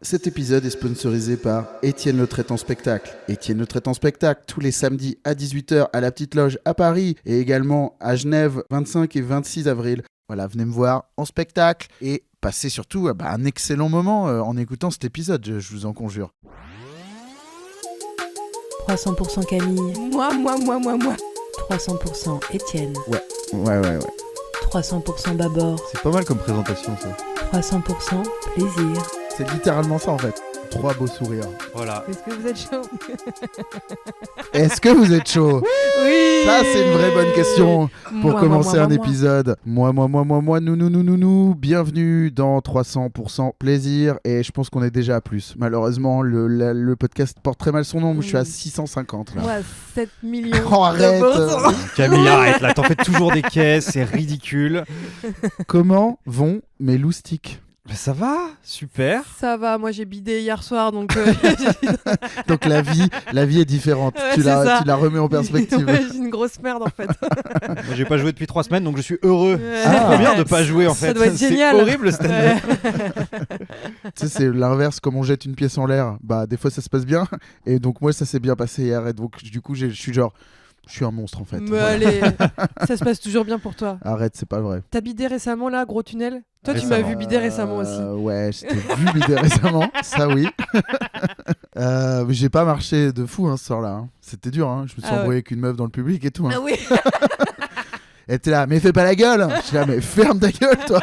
Cet épisode est sponsorisé par Étienne Le Traitant Spectacle. Étienne Le Traitant Spectacle, tous les samedis à 18h à la Petite Loge à Paris et également à Genève, 25 et 26 avril. Voilà, venez me voir en spectacle et passez surtout un excellent moment en écoutant cet épisode, je vous en conjure. 300% Camille. Moi. 300% Étienne. Ouais. 300% Babord. C'est pas mal comme présentation ça. 300% plaisir. C'est littéralement ça en fait. 3 beaux sourires. Voilà. Est-ce que vous êtes chaud? Est-ce que vous êtes chaud? Oui. Ça c'est une vraie bonne question pour Moi, commencer moi, un moi. épisode. Moi, nous. Bienvenue dans 300% plaisir. Et je pense qu'on est déjà à plus. Malheureusement, le podcast porte très mal son nom. Je suis à 650 là. Moi, 7 millions. Oh, arrête. Camille, arrête là, t'en fais toujours des caisses, c'est ridicule. Comment vont mes loustiques? Mais ça va, super. Ça va, moi j'ai bidé hier soir donc. Donc la vie est différente. Ouais, tu c'est ça. la remets en perspective. Ouais, j'ai une grosse merde en fait. Moi, j'ai pas joué depuis 3 semaines, donc je suis heureux. Ah. C'est bien de pas jouer en fait. Ça doit être C'est génial. horrible le stand-up. Tu sais, c'est l'inverse, comme on jette une pièce en l'air. Bah, des fois ça se passe bien. Et donc, moi, ça s'est bien passé hier. Et donc, du coup, je suis un monstre en fait. Mais Voilà. allez, ça se passe toujours bien pour toi. Arrête, c'est pas vrai. T'as bidé récemment là, gros tunnel? Toi tu Récemment. m'as vu bider récemment aussi. Ouais, je t'ai vu bider récemment, ça oui. Mais j'ai pas marché de fou ce soir-là. Hein. C'était dur, hein. Je me suis Ah ouais. embrouillé avec une meuf dans le public et tout. Hein. Ah oui. Elle était là, mais fais pas la gueule. Je suis là, mais ferme ta gueule, toi.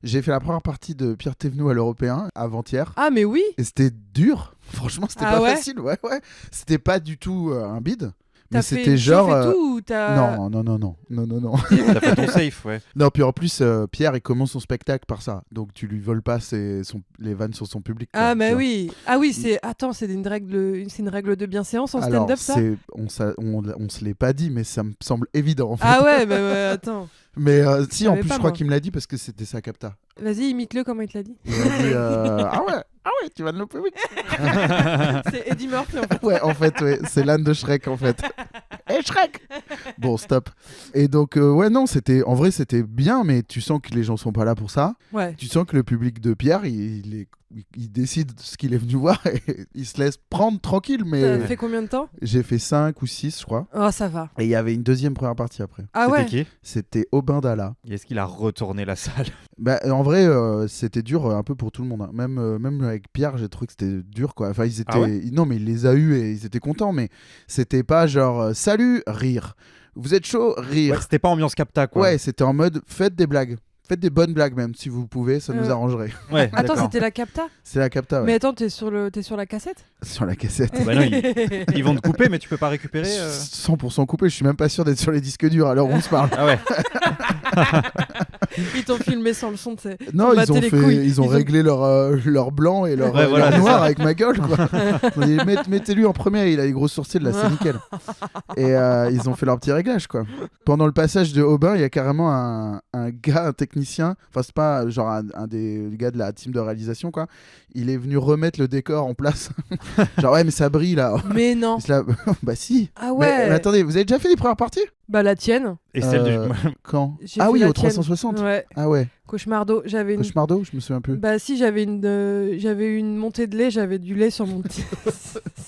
J'ai fait la première partie de Pierre Thévenoud à l'Européen avant-hier. Ah mais oui. Et c'était dur. Franchement, c'était Ah pas ouais facile. Ouais. C'était pas du tout un bide. T'as Mais fait c'était une genre. chauffe et tout ou t'as... Non. T'as fait ton safe, ouais. Non, puis en plus, Pierre, il commence son spectacle par ça. Donc tu lui voles pas les vannes sur son public. quoi, Ah tu mais vois. oui. Ah oui, c'est une règle de bienséance en Alors, stand-up ça? on se l'est pas dit, mais ça me semble évident en fait. Ah ouais, bah ouais, attends. Mais si, en savais plus, pas, je crois moi. qu'il me l'a dit parce que c'était sa capta. Vas-y, imite-le comment il te l'a dit. Il m'a dit ah ouais, tu vas de l'open week. C'est Eddie Murphy en fait. Ouais, en fait, ouais, c'est l'âne de Shrek en fait. Hé Shrek. Bon, stop. Et donc, ouais, non, en vrai, c'était bien, mais tu sens que les gens sont pas là pour ça. Ouais. Tu sens que le public de Pierre, il décide ce qu'il est venu voir et il se laisse prendre tranquille. Mais T'as fait combien de temps? j'ai fait 5 ou 6, je crois. Oh, ça va. Et il y avait une deuxième première partie après. Ah ouais. C'était qui? C'était Aubin Dalla. Et est-ce qu'il a retourné la salle? Bah, en vrai, c'était dur un peu pour tout le monde. Hein. Même avec Pierre, j'ai trouvé que c'était dur, quoi. Enfin, ils étaient... Ah ouais Non, mais il les a eus et ils étaient contents, mais c'était pas genre salut, rire. Vous êtes chaud, rire. Ouais, c'était pas ambiance capta quoi. Ouais, c'était en mode faites des blagues. Faites des bonnes blagues même, si vous pouvez, ça nous arrangerait. Ouais, Attends, d'accord. c'était la capta? C'est la capta, ouais. Mais attends, t'es sur la cassette? Sur la cassette. Bah non, ils vont te couper, mais tu peux pas récupérer. 100% coupé, je suis même pas sûr d'être sur les disques durs à l'heure où on se parle. Ah ouais. Ils t'ont filmé sans le son, tu sais. Non, Ils t'ont batté les couilles. ils ont réglé leur blanc et leur, Ouais, voilà, leur c'est noir ça. avec ma gueule. Quoi. Ils ont dit, mettez-lui en premier, il a les gros sourcils, là, c'est nickel. Et ils ont fait leur petit réglage. Quoi. Pendant le passage de Aubin, il y a carrément un gars, un technicien, enfin, c'est pas genre un des gars de la team de réalisation, quoi. Il est venu remettre le décor en place. Genre, ouais, mais ça brille là. Mais non. Il se l'a- bah, si. Ah ouais. Mais attendez, vous avez déjà fait les premières parties? Bah la tienne. Et celle Euh, du. Quand? J'ai Ah fait oui, la au tienne. 360. Ouais. Ah ouais. Cauchemardo. J'avais une. Cauchemardo, je me souviens plus. Bah si, j'avais une montée de lait, j'avais du lait sur mon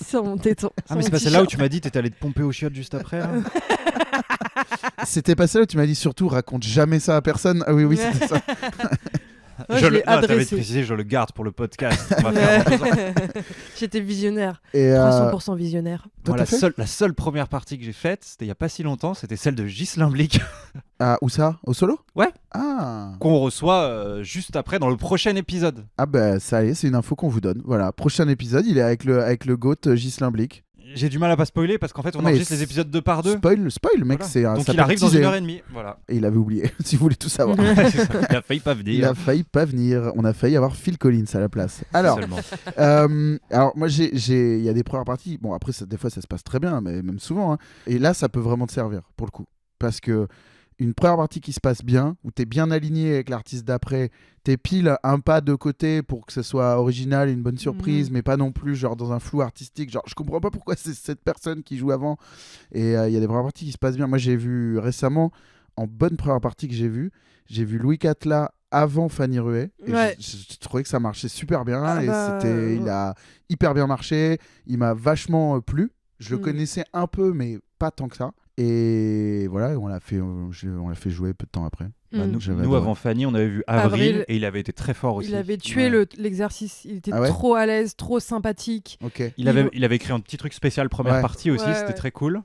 sur mon téton. Ah, sur mais c'est mon pas celle-là où t-shirt. tu m'as dit t'étais allé te pomper au chiottes juste après là. C'était pas ça là, tu m'as dit surtout raconte jamais ça à personne. Ah oui, c'était ça. Ouais, je l'ai T'avais adressé. précisé, je le garde pour le podcast. On va faire J'étais visionnaire. Et 300% visionnaire. toi, Moi, t'as fait la seule première partie que j'ai faite, c'était il y a pas si longtemps, c'était celle de Ghislain Blic Ah, où ça? Au solo? Ouais. Ah. qu'on reçoit juste après dans le prochain épisode. Ah bah ça y est, c'est une info qu'on vous donne. Voilà, prochain épisode, il est avec le GOAT Ghislain Blic. J'ai du mal à pas spoiler parce qu'en fait on Mais enregistre les épisodes 2 par 2. Spoil, mec, Voilà. c'est un. Donc ça il peut arrive dans teaser. 1h30. Voilà. Et il avait oublié, si vous voulez tout savoir. Il a failli pas venir. Il a failli pas venir. On a failli avoir Phil Collins à la place. Alors, Seulement. moi, il y a des premières parties. Bon, après, des fois, ça se passe très bien, mais même souvent. Hein. Et là, ça peut vraiment te servir, pour le coup. Parce que une première partie qui se passe bien, où tu es bien aligné avec l'artiste d'après, tu es pile un pas de côté pour que ce soit original, une bonne surprise, mais pas non plus genre dans un flou artistique. Genre, je comprends pas pourquoi c'est cette personne qui joue avant. Et il y a des premières parties qui se passent bien. Moi, j'ai vu récemment, en bonne première partie que j'ai vu Louis Catla avant Fanny Ruet. Et Ouais. je trouvais que ça marchait super bien. Ah et bah, il a hyper bien marché. Il m'a vachement plu. Je le Mm. connaissais un peu, mais pas tant que ça. Et voilà, on l'a fait jouer peu de temps après. Bah, Mm. nous, J'avais nous, adoré. avant Fanny, on avait vu Avril, Avril. et il avait été très fort aussi. Il avait tué Ouais. l'exercice. Il était Ah ouais trop à l'aise, trop sympathique. Ok. Il avait écrit un petit truc spécial première Ouais. partie aussi, Ouais, c'était ouais. très cool.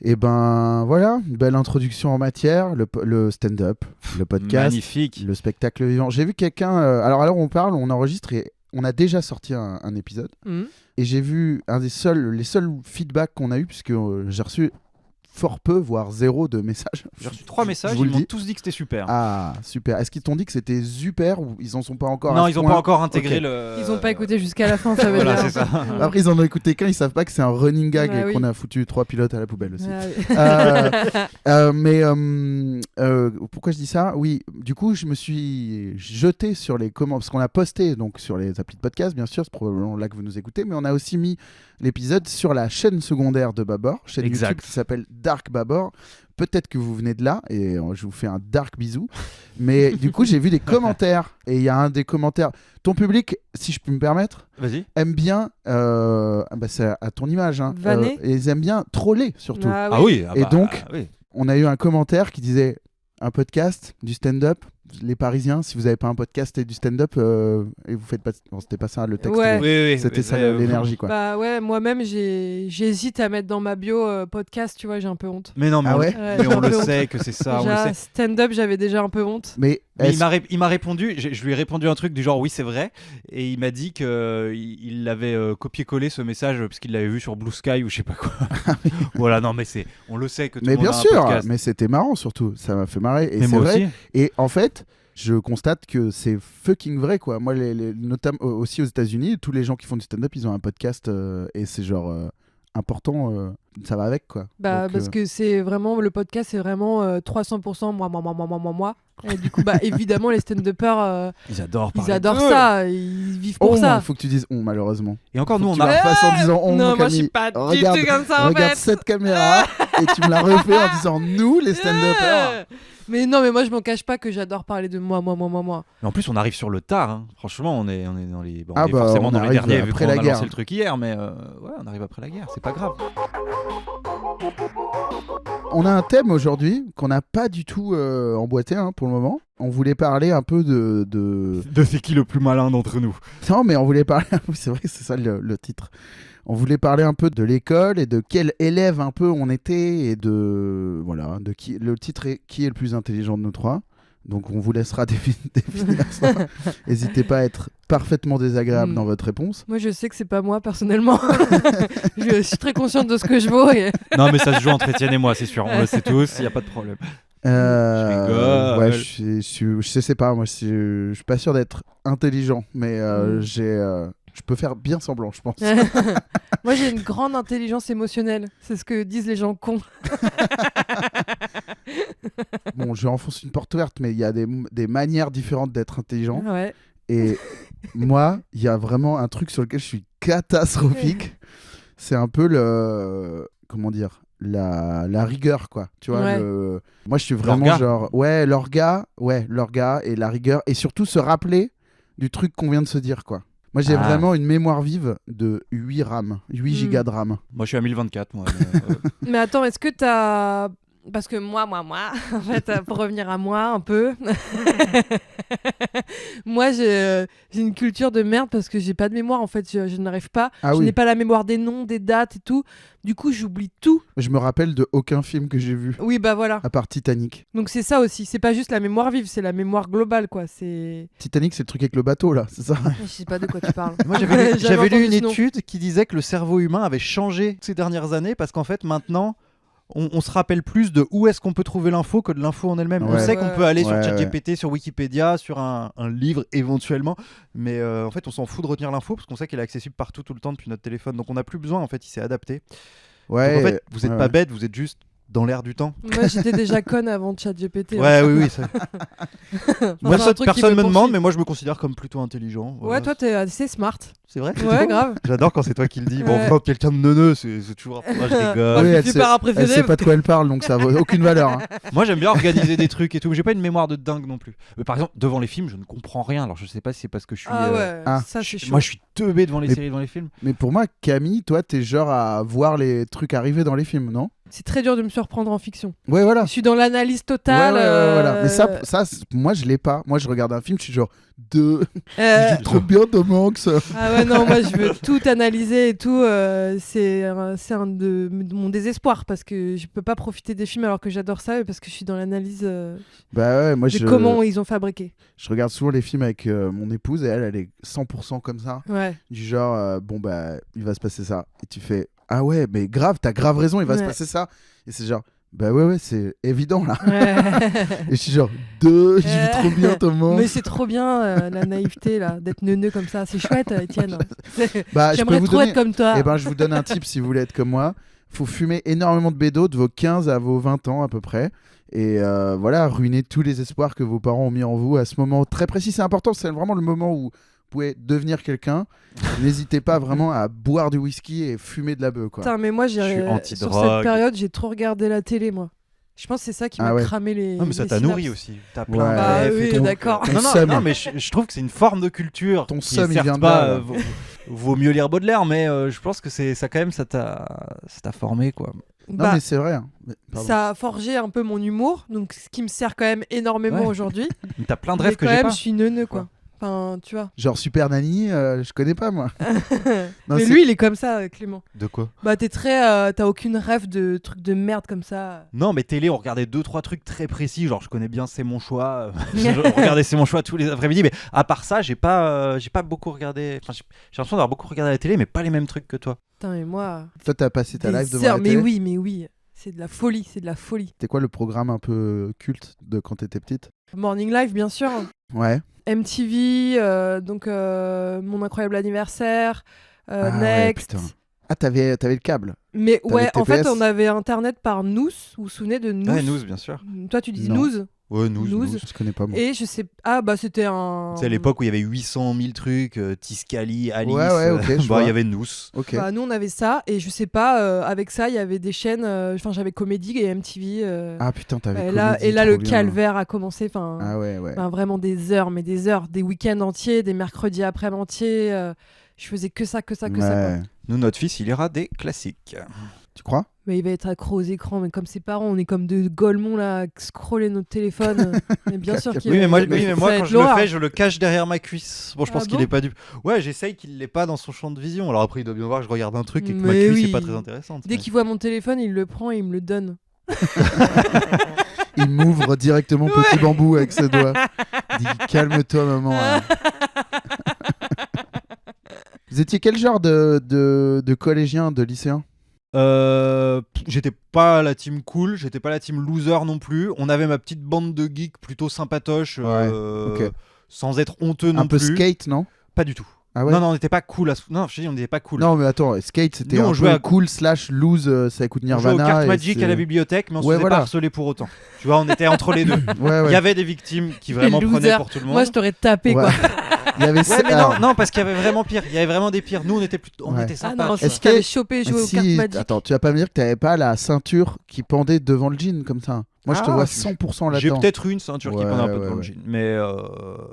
Et ben voilà, une belle introduction en matière, le stand-up, le podcast, Magnifique. le spectacle vivant. J'ai vu quelqu'un. Alors à l'heure où on parle, on enregistre et on a déjà sorti un épisode. Mm. Et j'ai vu les seuls feedbacks qu'on a eu, puisque j'ai reçu fort peu, voire zéro de messages. J'ai reçu 3 messages, je vous ils le m'ont dis. tous dit que c'était super. Ah, super. Est-ce qu'ils t'ont dit que c'était super ou ils en sont pas encore non, à ce ils n'ont point pas encore intégré Ok. le. Ils ont pas écouté jusqu'à la fin, ça veut Voilà, dire. c'est ça. Après, ils en ont écouté qu'un, ils savent pas que c'est un running gag Bah et oui. qu'on a foutu 3 pilotes à la poubelle aussi. Ah oui. Mais pourquoi je dis ça? Oui, du coup, je me suis jeté sur les commentaires, parce qu'on a posté donc sur les applis de podcast, bien sûr, c'est probablement là que vous nous écoutez, mais on a aussi mis l'épisode sur la chaîne secondaire de Babor, chaîne Exact. YouTube qui s'appelle Dark Babor. Peut-être que vous venez de là et je vous fais un dark bisou. Mais du coup, j'ai vu des commentaires et il y a un des commentaires. Ton public, si je peux me permettre, Vas-y. aime bien, c'est à ton image, hein, Vanner. et ils aiment bien troller surtout. Ah oui. Et donc, oui. On a eu un commentaire qui disait un podcast, du stand-up. Les Parisiens, si vous n'avez pas un podcast et du stand-up, et vous faites pas. Bon, c'était pas ça le texte. Ouais. mais Oui, C'était ça l'énergie, quoi. Bah ouais, moi-même j'hésite à mettre dans ma bio podcast, tu vois, j'ai un peu honte. Mais non, mais Ah on, ouais Ouais, mais j'ai on un le peu honte. sait que c'est ça, on le Déjà, sait. stand-up, j'avais déjà un peu honte. Mais Mais est-ce- il m'a répondu, je lui ai répondu un truc du genre oui c'est vrai, et il m'a dit qu'il l'avait copié-collé ce message parce qu'il l'avait vu sur Blue Sky ou je sais pas quoi. Voilà, non mais on le sait que tout mais le monde bien a un sûr, podcast. mais c'était marrant surtout. Ça m'a fait marrer. Et Mais c'est moi vrai. aussi. Et en fait, je constate que c'est fucking vrai, quoi. Moi, notamment aussi aux États-Unis, tous les gens qui font du stand-up, ils ont un podcast et c'est genre important. Ça va avec, quoi. Bah, Donc, parce que c'est vraiment, le podcast, c'est vraiment 300% moi. Et du coup, bah, évidemment, les stand-uppers, Ils adorent ils parler adorent d'eux. ça, ils vivent pour il ça. faut que tu dises on, malheureusement. Et encore nous Faut on que tu a la fasses en disant on, non, mon moi, je suis Camille. pas du Regarde- tout comme ça, en Regarde fait. cette caméra et tu me la refais en disant nous, les stand-uppers. Mais non, mais moi, je m'en cache pas que j'adore parler de moi. Mais en plus on arrive sur le tard, hein. Franchement on est dans les Ah on est bah, forcément on dans les arrive derniers vu après qu'on la a guerre. lancé le truc hier, mais ouais on arrive après la guerre, c'est pas grave. On a un thème aujourd'hui qu'on n'a pas du tout emboîté pour le moment. On voulait parler un peu de... C'est qui le plus malin d'entre nous? Non, mais on voulait parler... C'est vrai, c'est ça le titre. On voulait parler un peu de l'école et de quel élève un peu on était et de... Voilà, de qui... Le titre est Qui est le plus intelligent de nous trois. Donc on vous laissera définir ça. N'hésitez pas à être parfaitement désagréable dans votre réponse. Moi, je sais que c'est pas moi, personnellement. Je suis très consciente de ce que je vaux. Et... Non mais ça se joue entre Étienne et moi c'est sûr, on le sait tous, il y a pas de problème. Ouais, rigole. je sais pas, moi je suis pas sûr d'être intelligent, mais je peux faire bien semblant, je pense. Moi, j'ai une grande intelligence émotionnelle. C'est ce que disent les gens cons. Bon, je enfonce une porte ouverte, mais il y a des manières différentes d'être intelligent. Ouais. Et moi, il y a vraiment un truc sur lequel je suis catastrophique. C'est un peu comment dire, la rigueur, quoi. Tu vois, Ouais. moi, je suis vraiment L'orga. genre, l'orga et la rigueur. Et surtout, se rappeler du truc qu'on vient de se dire, quoi. Moi, j'ai vraiment une mémoire vive de 8 RAM, 8 gigas de RAM. Moi je suis à 1024 moi. Mais attends, est-ce que t'as... Parce que moi, en fait, pour revenir à moi un peu, moi j'ai une culture de merde parce que j'ai pas de mémoire en fait, je n'arrive pas, Ah je oui. n'ai pas la mémoire des noms, des dates et tout, du coup j'oublie tout. Je me rappelle de aucun film que j'ai vu, Oui bah voilà, à part Titanic. donc c'est ça aussi, c'est pas juste la mémoire vive, c'est la mémoire globale quoi, c'est... Titanic, c'est le truc avec le bateau, là, c'est ça? Je sais pas de quoi tu parles. Moi, j'avais J'avais lu entendu une ce nom. étude qui disait que le cerveau humain avait changé ces dernières années parce qu'en fait, maintenant, on se rappelle plus de où est-ce qu'on peut trouver l'info que de l'info en elle-même. On Ouais. sait qu'on peut aller sur Ouais, ChatGPT, sur Wikipédia, sur un livre éventuellement, mais en fait, on s'en fout de retenir l'info parce qu'on sait qu'elle est accessible partout tout le temps depuis notre téléphone. Donc, on n'a plus besoin, en fait, il s'est adapté. Ouais. Donc, en fait, vous n'êtes ouais, pas ouais. bête, vous êtes juste dans l'air du temps. Moi, j'étais déjà conne avant ChatGPT. Ouais, oui, oui. ça- Moi, c'est un truc qui personne me me demande, poursuit. mais moi, je me considère comme plutôt intelligent. Ouais, toi, t'es assez smart. C'est vrai. Ouais, grave. J'adore quand c'est toi qui le dis. Bon, Ouais. venant de quelqu'un de neuneux, c'est toujours. Moi, je rigole. Oui, elle Fifi sait- para Elle préféré. sait pas de quoi elle parle, donc ça vaut aucune valeur. Hein. Moi, j'aime bien organiser des trucs et tout. Mais j'ai pas une mémoire de dingue non plus. Mais par exemple, devant les films, je ne comprends rien. Alors, je sais pas si c'est parce que je suis. Ah ouais, Ah. ça c'est chaud. Moi, je suis teubé devant les Mais- séries, devant les films. Mais pour moi, Camille, toi, t'es genre à voir les trucs arriver dans les films, non? C'est très dur de me surprendre en fiction. Ouais, voilà. Je suis dans l'analyse Ouais, totale. voilà. Mais ça moi, je l'ai pas. Moi, je regarde un film, je suis genre, euh, il est trop bien, Tom Hanks. Ah ouais, non, moi je veux tout analyser et tout. C'est un de mon désespoir parce que je peux pas profiter des films alors que j'adore ça et parce que je suis dans l'analyse Bah ouais, moi, de comment ils ont fabriqué. je regarde souvent les films avec mon épouse et elle est 100% comme ça. Ouais. Du genre, bon, bah, il va se passer ça. Et tu fais, ah ouais, mais grave, t'as grave raison, il va se Ouais. passer ça. Et c'est genre, bah ouais, c'est évident là. Ouais. Et je suis genre, je vis trop bien, Tom Hanks. Mais c'est trop bien la naïveté là, d'être neuneux comme ça. C'est chouette, Étienne. Bah, je peux J'aimerais vous trop donner. être comme toi. Eh ben, je vous donne un tip si vous voulez être comme moi. Faut fumer énormément de bédo de vos 15 à vos 20 ans à peu près. Et voilà, ruiner tous les espoirs que vos parents ont mis en vous à ce moment très précis. C'est important, c'est vraiment le moment où vous pouvez devenir quelqu'un. N'hésitez pas vraiment à boire du whisky et fumer de la bœuf, quoi. Putain, mais moi Je suis sur anti-drogue. cette période, j'ai trop regardé la télé, moi. Je pense que c'est ça qui Ah m'a ouais. cramé les. Non, mais ça les t'a synapses. nourri aussi. T'as Ouais. plein de Bah rêves et oui, tout. d'accord. Ton Non, seum. non, mais je trouve que c'est une forme de culture. Ton qui seum, il certes vient de pas, là, là. vaut mieux lire Baudelaire, mais je pense que ça quand même ça t'a formé quoi. Non, Bah, mais c'est vrai. Hein. Pardon. ça a forgé un peu mon humour, donc ce qui me sert quand même énormément Ouais. aujourd'hui. Mais t'as plein de Mais rêves que quand j'ai même, pas. je suis neuneux, quoi. Enfin, tu vois. Genre Super Nanny, je connais pas moi. Non, Mais c'est- lui, il est comme ça, Clément. De quoi? Bah, t'as aucune rêve de trucs de merde comme ça. Non, mais télé, on regardait 2-3 trucs très précis. Genre, je connais bien C'est mon choix. Je regardais C'est mon choix tous les après-midi. Mais à part ça, j'ai pas beaucoup regardé. Enfin, j'ai l'impression d'avoir beaucoup regardé la télé, mais pas les mêmes trucs que toi. Putain, et moi. Toi, t'as passé ta des life devant heures, la mais télé. oui, mais oui. C'est de la folie, c'est de la folie. C'était quoi le programme un peu culte de quand t'étais petite? Morning Live, bien sûr. Ouais. MTV, donc Mon Incroyable Anniversaire, Ah ouais, Next. putain. Ah, t'avais le câble. Mais T'avais ouais, en fait, TPS? on avait internet par Nous. Vous vous souvenez de Nous? Ouais, News, bien sûr. Toi, tu dis Non. Nous. Ouais, News. News. Je connais pas moi. Et je sais. Ah, bah, c'était un. C'est à l'époque où il y avait 800 000 trucs, Tiscali, Alice. Ouais, ok, je bah, vois. il y avait Nous. Ok. Bah, nous, on avait ça. Et je sais pas, avec ça, il y avait des chaînes. Enfin, j'avais Comédie et MTV. Ah putain, t'avais et là, Comédie, le trop bien. calvaire a commencé. Enfin, Ah ouais, ouais. vraiment des heures, mais des heures. Des week-ends entiers, des mercredis après-midi entiers. Je faisais que ça, que ça, que ça. Quoi. Ouais. Nous, notre fils, il ira des classiques. Tu crois? Mais il va être accro aux écrans, mais comme ses parents, on est comme deux golemons là, à scroller notre téléphone. Mais bien sûr qu'il Oui, mais moi, ça va quand être je le l'horreur. fais, je le cache derrière ma cuisse. Bon, je pense Ah qu'il bon est pas du. Ouais, j'essaye qu'il l'ait pas dans son champ de vision. Alors après, il doit bien voir que je regarde un truc et que ma Mais cuisse oui. est pas très intéressante. Dès qu'il voit mon téléphone, il le prend et il me le donne. Il m'ouvre directement petit bambou avec ses doigts. Il dit calme-toi, maman. hein. Vous étiez quel genre de collégien, de lycéen? J'étais pas la team cool, j'étais pas la team loser non plus. On avait ma petite bande de geeks plutôt sympatoches, ok. sans être honteux non Un peu plus. skate, non? Pas du tout. Ah ouais? Non, on n'était pas cool. Non, je te dis, on n'était pas cool. Non, mais attends, skate c'était Nous, on un jouait peu à- cool slash loose, ça écoute on jouait aux Nirvana. cartes et Magic c'est- à la bibliothèque, mais on se Ouais, faisait voilà. pas harceler pour autant. Tu vois, on était entre les deux. Ouais, Il ouais. y avait des victimes qui vraiment Les prenaient losers. pour tout le monde. Moi, je t'aurais tapé Ouais. quoi. Il y avait Ouais, mais alors, non, parce qu'il y avait vraiment pire. Il y avait vraiment des pires. Nous, on était plutôt, on Ouais. était Ah sympas. non, tu si Est-ce t'avais que- chopé, joué aux si, cartes Magic. attends, tu vas pas me dire que t'avais pas la ceinture qui pendait devant le jean comme ça. Moi, je te Ah, vois j'ai- 100% J'ai là-dedans. peut-être eu une ceinture qui Ouais, pendait un peu ouais, dans le ouais. jean, mais.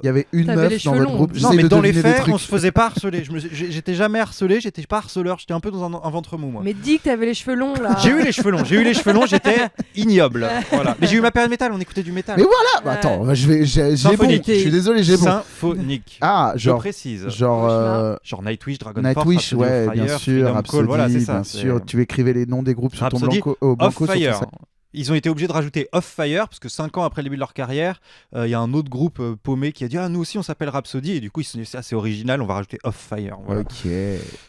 Il y avait une T'avais les meuf dans cheveux votre longs. groupe. Non, J'essaie mais de dans les deviner des faits, trucs. on se faisait pas harceler. J'étais jamais harcelé, j'étais pas harceleur, j'étais un peu dans un ventre mou, moi. Mais dis que t'avais les cheveux longs là. J'ai eu les cheveux longs, j'étais ignoble. Voilà. Mais j'ai eu ma période métal, on écoutait du métal. Mais voilà, bah, Ouais. attends, j'ai bon. Symphonique. Je suis désolé, j'ai bon. Symphonique. Ah, Je genre, précise. genre Nightwish, Dragon Nightwish, Force, ouais, Rhapsody of bien Fire, sûr, Freedom Rhapsody, Call, voilà, c'est ça. bien c'est- sûr. Tu écrivais les noms des groupes sur ton Rhapsody banco, Off banco sur ton Fire. sac. Ils ont été obligés de rajouter Off Fire parce que 5 ans après le début de leur carrière, il y a un autre groupe paumé qui a dit nous aussi on s'appelle Rhapsody et du coup c'est assez original, on va rajouter Off Fire. Voilà. Ok.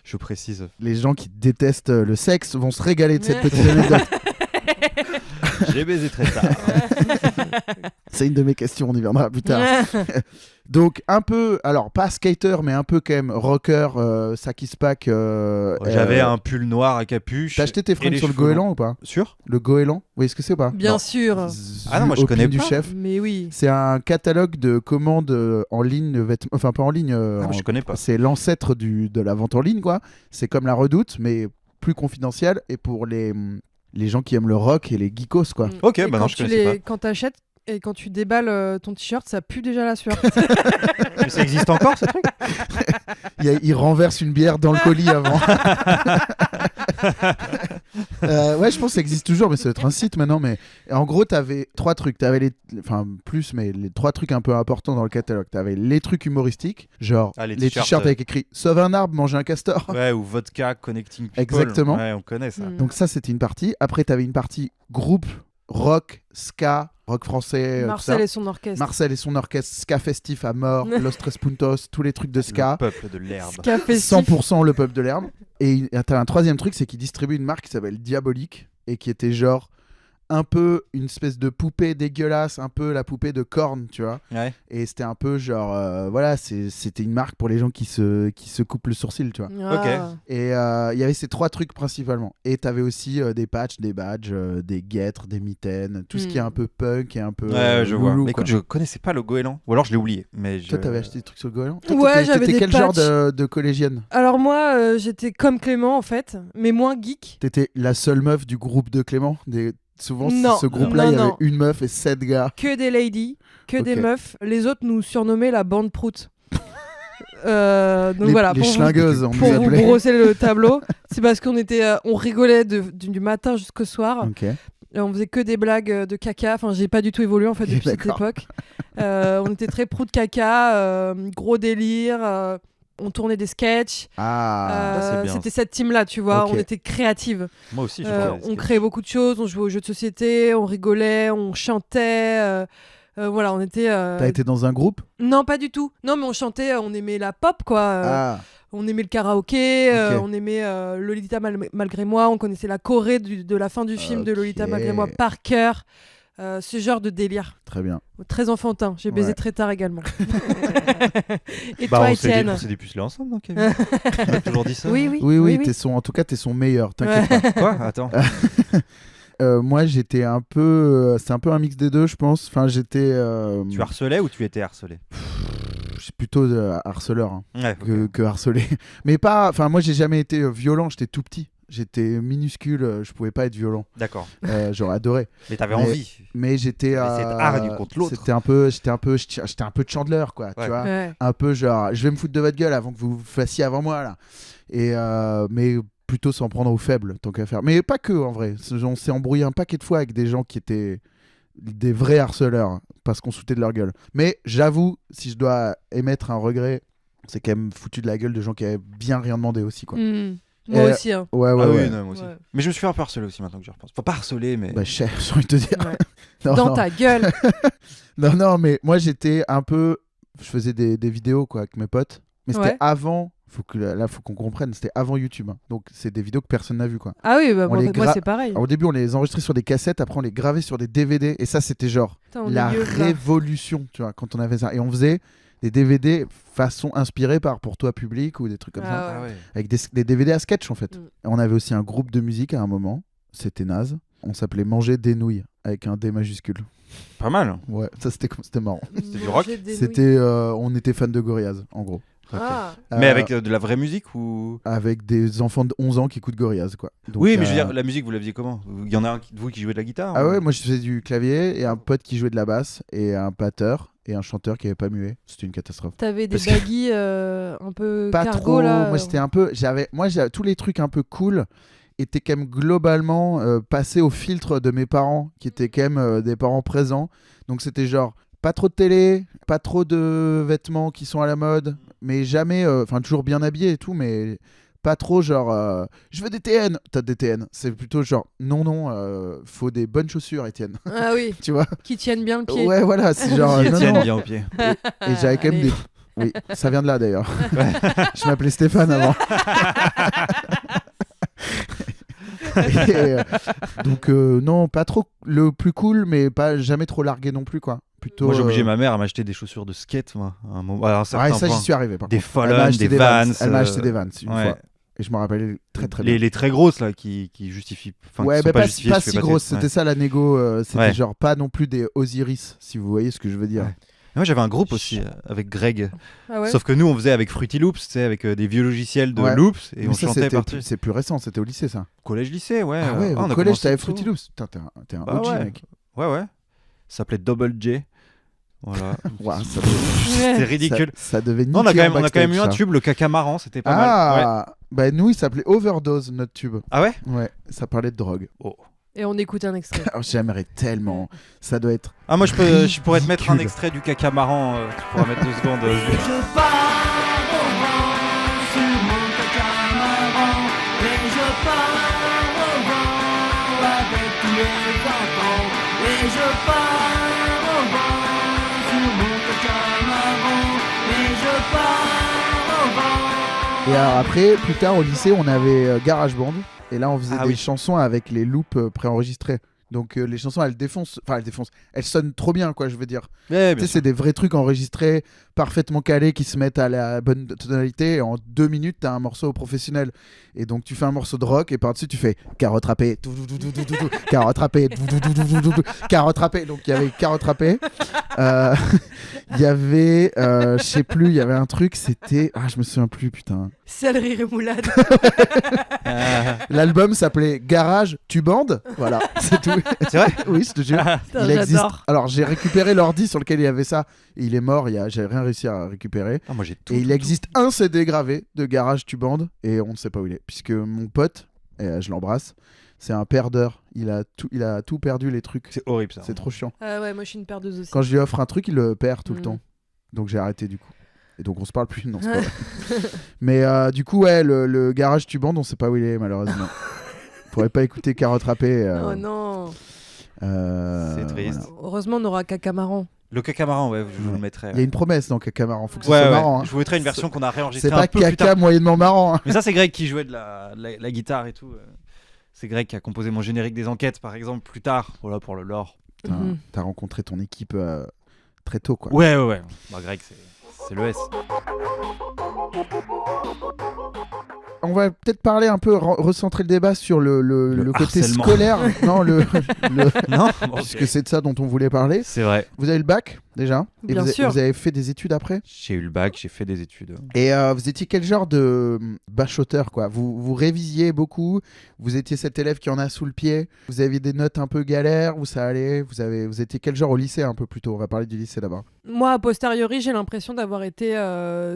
Je précise. Les gens qui détestent le sexe vont se régaler de cette Ouais. petite anecdote. J'ai baisé très tard. C'est une de mes questions, on y viendra plus tard. Donc un peu, alors pas skater, mais un peu quand même rocker, Saki Spack. J'avais un pull noir à capuche. T'as acheté tes et fringues les sur le cheveux longs. goéland ou pas? Sûr? Le goéland, vous voyez ce que c'est ou pas? Bien Non. sûr. Ah non, moi, je connais du pas. chef. Mais oui. C'est un catalogue de commandes en ligne, enfin pas en ligne. Ah, moi, je connais pas. C'est l'ancêtre de la vente en ligne, quoi. C'est comme la Redoute, mais plus confidentiel et pour les gens qui aiment le rock et les geekos, quoi. Ok, Et bah non, je connaissais pas. Quand t'achètes et quand tu déballes ton t-shirt, ça pue déjà la sueur. Mais ça existe encore, ce truc? Il renverse une bière dans le colis avant. Ouais, je pense que ça existe toujours, mais ça doit être un site maintenant. Mais en gros, t'avais 3 trucs. T'avais les 3 trucs un peu importants dans le catalogue. T'avais les trucs humoristiques, genre Ah, les les t-shirts, t-shirts avec écrit "Sauve un arbre, mange un castor". Ouais, ou vodka, connecting people. Exactement. Ouais, on connaît ça. Mm. Donc ça, c'était une partie. Après, t'avais une partie groupe, rock, ska, rock français, Marcel tout et son orchestre. ça. Marcel et son orchestre, ska festif à mort, Los Tres Puntos, tous les trucs de ska. Le peuple de l'herbe. Ska festif. 100% le peuple de l'herbe. Et t'as un troisième truc, c'est qu'il distribue une marque qui s'appelle Diabolique et qui était genre un peu une espèce de poupée dégueulasse, un peu la poupée de Korn, tu vois. Ouais. Et c'était un peu genre, voilà, c'était une marque pour les gens qui se coupent le sourcil, tu vois. Ah. Et il y avait ces 3 trucs principalement. Et t'avais aussi des patchs, des badges, des guêtres, des mitaines, tout ce qui est un peu punk et un peu Ouais, je vois. loulou, Mais quoi. écoute, je connaissais pas le goéland. Ou alors je l'ai oublié. Mais Toi, t'avais acheté des trucs sur le goéland? Ouais, j'avais T'étais des quel genre patchs. de collégienne? Alors moi, j'étais comme Clément en fait, mais moins geek. T'étais la seule meuf du groupe de Clément? Souvent, Non. ce groupe-là, il y Non, avait non. une meuf et 7 gars. Que des ladies, que des Ok. meufs. Les autres nous surnommaient la bande prout. Donc Les, voilà, les pour vous- schlingueuses, on pour nous vous appelait. brosser le tableau, c'est parce qu'on était, on rigolait du matin jusqu'au soir. Ok. Et on faisait que des blagues de caca. Enfin, j'ai pas du tout évolué en fait Ok, depuis cette d'accord. époque. On était très prout caca, gros délire. On tournait des sketchs. Ah, c'est bien. C'était cette team-là, tu vois. Ok. On était créatives. Moi aussi, je On créait beaucoup de choses. On jouait aux jeux de société. On rigolait. On chantait. Voilà, on était. t'as été dans un groupe? Non, pas du tout. Non, mais on chantait. On aimait la pop, quoi. Ah, On aimait le karaoké. Ok. On aimait Lolita malgré moi. On connaissait la choré de la fin du film de Lolita Ok. malgré moi par cœur. Ce genre de délire. très bien. Très enfantin. J'ai baisé Ouais. très tard également. Et Bah, toi, on s'est Étienne? dépucelé ensemble, donc. Camille. On a toujours dit ça. Oui, oui. Oui, en tout cas, t'es son meilleur, t'inquiète pas. Quoi? Attends. Moi, j'étais un peu... c'est un peu un mix des deux, je pense. Enfin, j'étais... Tu harcelais ou tu étais harcelé? Je suis plutôt harceleur hein, Ouais. que harcelé. Mais pas... Enfin, moi, j'ai jamais été violent, j'étais tout petit. J'étais minuscule, je pouvais pas être violent. D'accord. J'aurais adoré. Mais t'avais Mais- envie. Mais j'étais... Mais cette hargne contre l'autre. J'étais un peu Chandler, quoi, Ouais. tu vois. Ouais. Un peu genre, je vais me foutre de votre gueule avant que vous vous fassiez avant moi, là. Et mais plutôt s'en prendre aux faibles, tant qu'à faire. Mais pas que, en vrai. On s'est embrouillé un paquet de fois avec des gens qui étaient des vrais harceleurs, parce qu'on se foutait de leur gueule. Mais j'avoue, si je dois émettre un regret, c'est quand même foutu de la gueule de gens qui avaient bien rien demandé aussi, quoi. Mm. Moi aussi. Hein. Ouais, ouais, Ah ouais. oui, non, moi aussi. Ouais. Mais je me suis fait un peu harcelé aussi maintenant que j'y repense. Enfin, pas harcelé, mais. Bah, cher, j'ai envie de te dire. Ouais. Non, Dans non. ta gueule. Non, mais moi, j'étais un peu... Je faisais des vidéos, quoi, avec mes potes. Mais c'était Ouais. avant... Faut qu'on comprenne, c'était avant YouTube. Hein. Donc, c'est des vidéos que personne n'a vues, quoi. Ah oui, bah, On moi, les moi, c'est pareil. Alors, au début, on les enregistrait sur des cassettes, après on les gravait sur des DVD, et ça, c'était genre Putain, on est la vieux, là. révolution, tu vois, quand on avait ça. Et on faisait des DVD façon inspirée par Pour toi public ou des trucs comme ça, Ah Ah ouais. avec des DVD à sketch en fait. Mm. Et on avait aussi un groupe de musique à un moment, c'était naze. On s'appelait Manger des nouilles avec un D majuscule. Pas mal. Ouais, ça c'était marrant. C'était du rock. Manger des nouilles. C'était, on était fans de Gorillaz, en gros. Ah. Mais Euh, avec de la vraie musique ou. avec des enfants de 11 ans qui écoutent Gorillaz, quoi. Donc, Oui, mais je veux dire, la musique, vous la faisiez comment? Il y en a un de vous qui jouait de la guitare? Ah ou- ouais, moi je faisais du clavier et un pote qui jouait de la basse et un batteur et un chanteur qui avait pas mué. C'était une catastrophe. T'avais des Parce que- baggy un peu Pas cargo trop. là. Moi j'étais un peu. Tous les trucs un peu cool étaient quand même globalement passés au filtre de mes parents qui étaient quand même des parents présents. Donc c'était genre pas trop de télé, pas trop de vêtements qui sont à la mode, mais jamais. Enfin toujours bien habillé et tout, mais. Pas trop genre je veux des TN, t'as des TN. C'est plutôt genre non, faut des bonnes chaussures, Étienne. Ah oui, Tu vois. qui tiennent bien le pied. Ouais, voilà, c'est genre. Qui non, tiennent non. bien au pied. Et j'avais quand même Allez. des. Oui, ça vient de là d'ailleurs. Je m'appelais Stéphane avant. Et, donc non, pas trop le plus cool, mais pas jamais trop largué non plus quoi. plutôt. Moi, j'ai obligé ma mère à m'acheter des chaussures de skate, moi. À un moment. Alors, Ouais, ça, j'y suis arrivé. Par des contre. Elle m'a Fallen, acheté des Vans. Vans. Elle m'a acheté des Vans une ouais. fois. Et je me rappelle très très bien. Les très grosses, là, qui justifient. Enfin, Ouais, qui sont mais pas pas justifiées, si je fais passer. grosse. C'était Ouais. ça la négo. C'était Ouais. genre pas non plus des Osiris, si vous voyez ce que je veux dire. Ouais. Moi, j'avais un groupe aussi avec Greg. Ah ouais. Sauf que nous, on faisait avec Fruity Loops, tu sais, avec des vieux logiciels de Ouais. loops, et Mais on ça, chantait partout. c'est plus récent. C'était au lycée, ça. Collège-lycée, ouais. Ah ouais, on au a collège, commencé t'avais tôt. Fruity Loops. Putain, t'es un Bah OG, ouais. mec. Ouais. Ça s'appelait Double J. Voilà. Ouah, ça C'était ridicule. Ça devait Non, on a niquer en quand même eu un backstage, ça. tube, le caca marrant, c'était pas mal. Ouais. Ah, bah nous, il s'appelait Overdose, notre tube. Ah ouais. Ouais, ça parlait de drogue. Oh. Et on écoute un extrait. Alors, j'aimerais tellement. Ça doit être. Ah, moi, je pourrais te mettre un Ridicule. extrait du caca marrant. Tu pourras mettre 2 secondes. Je pars au vent sur mon catamaran et je pars au vent avec tous les enfants et je pars au vent sur mon catamaran et je pars au vent. Et alors après, plus tard au lycée, on avait GarageBand. Et là, on faisait Ah des oui. chansons avec les loops préenregistrés. Donc les chansons, elles défoncent. Enfin, elles défoncent. Elles sonnent trop bien, quoi, je veux dire. Ouais, Tu bien sais, sûr. c'est des vrais trucs enregistrés, parfaitement calés, qui se mettent à la bonne tonalité. Et en 2 minutes, t'as un morceau professionnel. Et donc, tu fais un morceau de rock, et par-dessus, tu fais carotte râpée, carotte râpée, carotte râpée. Donc, il y avait carotte râpée. Il y avait, je sais plus, il y avait un truc, c'était. Ah, je me souviens plus, putain. Céleri rémoulade. Ah, L'album s'appelait Garage, tu bandes. Voilà, c'est tout. c'est vrai. Oui, je te jure. Putain, Il existe. j'adore. Alors, j'ai récupéré l'ordi sur lequel il y avait ça. Et il est mort, j'ai rien réussi à récupérer. Ah, moi, j'ai tout. Et il tout, existe un CD gravé de Garage Tu Bandes et on ne sait pas où il est. Puisque mon pote, et je l'embrasse, c'est un perdeur. Il a tout perdu les trucs. tout. C'est horrible, ça. C'est trop chiant. Ah ouais, moi je suis une perdeuse aussi. Quand je lui offre un truc, il le perd tout le Mhm. temps. Donc j'ai arrêté du coup. Et donc on se parle plus. Non, c'est pas vrai. Mais du coup, ouais, le Garage Tu Bandes, on sait pas où il est malheureusement. Faudrait pas écouter Carotte Râpée. Oh non. C'est triste. voilà. Heureusement, on aura caca marrant. Le caca marrant, ouais, je vous Ouais. le mettrai. Il y a une promesse dans Caca Marrant. Faut que ça Ouais, soit ouais. marrant. hein. Je vous mettrai une version qu'on a réenregistrée C'est un pas peu plus tard. caca moyennement marrant. hein. Mais ça, c'est Greg qui jouait de la guitare et tout. C'est Greg qui a composé mon générique des enquêtes, par exemple, plus tard. Voilà, pour le lore. Putain, Mhm. T'as rencontré ton équipe très tôt, quoi. Ouais. Bah, Greg, c'est le S. On va peut-être parler un peu, recentrer le débat sur le côté harcèlement. scolaire. Non, Non parce que c'est de ça dont on voulait parler. C'est vrai. Vous avez le bac déjà. Et Bien vous, sûr. vous avez fait des études après. J'ai eu le bac, j'ai fait des études. Et vous étiez quel genre de bachoteur, quoi. Vous révisiez beaucoup. Vous étiez cet élève qui en a sous le pied. Vous aviez des notes un peu galères où ça allait. Vous étiez quel genre au lycée un peu plus tôt. On va parler du lycée d'abord. Moi, a posteriori, j'ai l'impression d'avoir été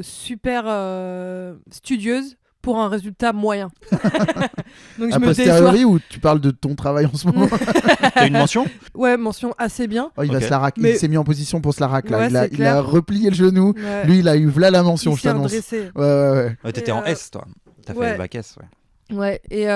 super studieuse pour un résultat moyen. Donc je A me déçois. posteriori, où tu parles de ton travail en ce moment. T'as une mention? Ouais, mention assez bien. Oh, il va Ok. se la rac. Mais- Il s'est mis en position pour se la rac là. Ouais, il, a, c'est il clair. a replié le genou. Ouais. Lui, il a eu là la mention, Il je s'est t'annonce. redressé. Ouais. Ouais, t'étais Et, en S, toi. T'as fait ouais. le bac S, ouais. Ouais, et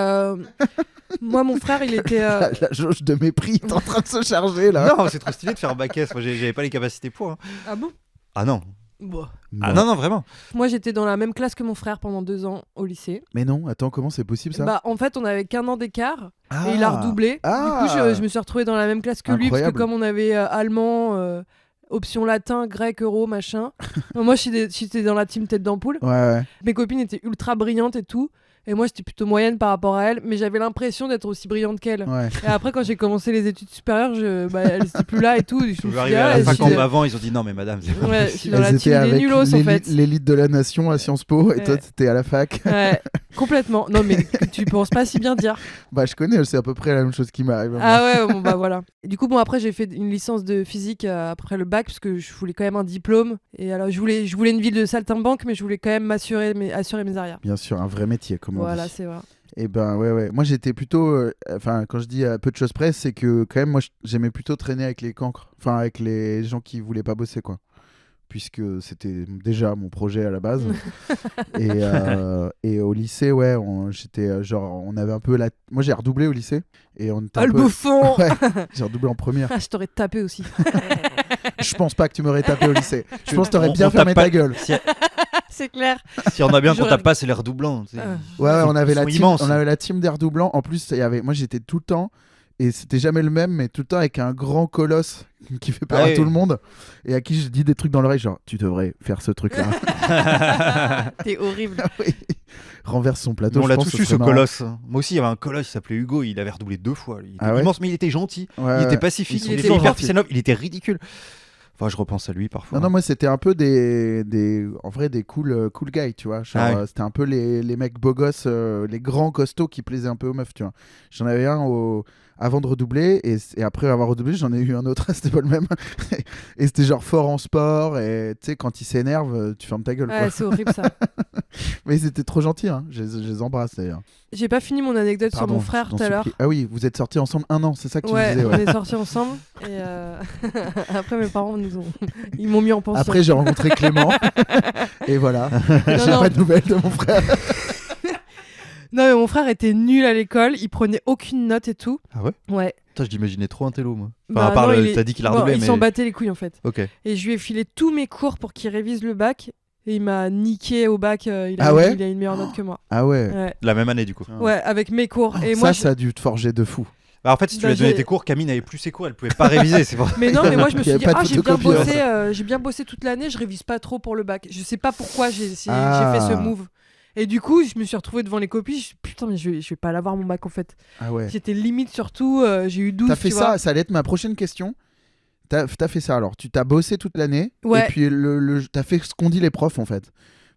moi, mon frère, il était... La jauge de mépris est en train de se charger là. Non, c'est trop stylé de faire bac S. Moi, j'avais pas les capacités pour. hein. Ah bon? Ah non. Bon. Ah non, vraiment. Moi, j'étais dans la même classe que mon frère pendant 2 ans au lycée. Mais non, attends, comment c'est possible ça? Bah, en fait, on avait qu'un an d'écart Ah. et il a redoublé. Ah. Du coup, je me suis retrouvée dans la même classe que lui parce Incroyable. que comme on avait allemand, option latin, grec, euro, machin. Moi, j'étais dans la team tête d'ampoule. Ouais. Mes copines étaient ultra brillantes et tout. Et moi, j'étais plutôt moyenne par rapport à elles, mais j'avais l'impression d'être aussi brillante qu'elles. Ouais. Et après, quand j'ai commencé les études supérieures, elles étaient plus là et tout. Je me Je suis suis dit, arrivé ah, à la fin j'étais- quand avant, ils ont dit non, mais madame, c'est pas Ouais, je possible. suis dans la Elles team étaient des avec nulos, en fait. l'élite de la nation à Sciences Po et toi Ouais. t'étais à la fac. Ouais, complètement. Non, mais tu penses pas si bien dire. Bah je connais, c'est à peu près la même chose qui m'arrive. à moi. Ah ouais, bon bah voilà. Et du coup, bon après j'ai fait une licence de physique après le bac parce que je voulais quand même un diplôme. Et alors je voulais une ville de saltimbanque, mais je voulais quand même assurer mes arrières. Bien sûr, un vrai métier, comme on Voilà, dit. c'est vrai. Et ben ouais. Moi j'étais plutôt, enfin quand je dis à peu de choses près, c'est que quand même moi j'aimais plutôt traîner avec les cancres, enfin avec les gens qui voulaient pas bosser quoi, puisque c'était déjà mon projet à la base. et au lycée ouais, j'étais genre on avait un peu la, moi j'ai redoublé au lycée et on était Ah un le peu... bouffon. Ouais, j'ai redoublé en première. Ah, je t'aurais tapé aussi. Je pense pas que tu m'aurais tapé au lycée. Je pense que t'aurais On- bien on fermé tape ta pas- gueule. C'est clair. Si on a bien qu'on J'aurais- tape pas, c'est les redoublants. tu sais. Ah. Ouais, Ils on avait sont la team, immenses. on avait la team des redoublants. En plus, il y avait, moi j'étais tout le temps et c'était jamais le même, mais tout le temps avec un grand colosse qui fait peur à Ouais. tout le monde et à qui je dis des trucs dans l'oreille, genre tu devrais faire ce truc-là. T'es horrible. Oui. Renverse son plateau. On je l'a pense, tous ce eu ce serait marrant. colosse. Moi aussi, il y avait un colosse, il s'appelait Hugo, il avait redoublé 2 fois. Il était Ah ouais immense, mais il était gentil. Ouais, Il était ouais. pacifique, Il il était était hyper fort. fils et noble, il était ridicule. Enfin, je repense à lui parfois. Non, moi c'était un peu en vrai des cool guys, tu vois. Genre, Ah oui. c'était un peu les mecs beaux gosses, les grands costauds qui plaisaient un peu aux meufs, tu vois. J'en avais un avant de redoubler et après avoir redoublé, j'en ai eu un autre, c'était pas le même. Et c'était genre fort en sport et tu sais, quand il s'énerve, tu fermes ta gueule. Ouais, Quoi. c'est horrible ça. Mais c'était trop gentil, hein. Je les embrasse d'ailleurs. J'ai pas fini mon anecdote sur Pardon, mon frère je t'en tout à l'heure. supplie. Ah oui, vous êtes sortis ensemble 1 an, c'est ça que tu me Ouais, disais. on Ouais. est sortis ensemble et après mes parents ils m'ont mis en pension. Après, j'ai rencontré Clément et voilà. J'ai non. pas de nouvelles de mon frère. Non, mais mon frère était nul à l'école, il prenait aucune note et tout. Ah ouais Ouais. Putain, je l'imaginais trop un télo, moi. Bah Enfin, à part non, t'as dit qu'il a bon, redoublé, il mais. s'en battait les couilles en fait. Ok. Et je lui ai filé tous mes cours pour qu'il révise le bac. Et il m'a niqué au bac. Il Ah ouais il a une meilleure note que moi. Ah ouais. Ouais, La même année, du coup. ouais, avec mes cours. Et ça, moi, ça a dû te forger de fou. Bah, en fait, si tu Bah, lui as donné j'ai- tes cours, Camille n'avait plus ses cours, elle pouvait pas réviser. C'est pour... Mais non, mais moi je me Il y suis avait dit, pas de j'ai bien photocopieur. bossé, j'ai bien bossé toute l'année, je révise pas trop pour le bac. Je sais pas pourquoi j'ai Ah. fait ce move. Et du coup, je me suis retrouvée devant les copies, je suis putain, mais je vais pas l'avoir mon bac en fait. Ah ouais. J'étais limite surtout, j'ai eu 12. T'as fait tu ça, vois. ça allait être ma prochaine question. T'as fait ça alors, tu t'as bossé toute l'année Ouais. et puis t'as fait ce qu'ont dit les profs en fait.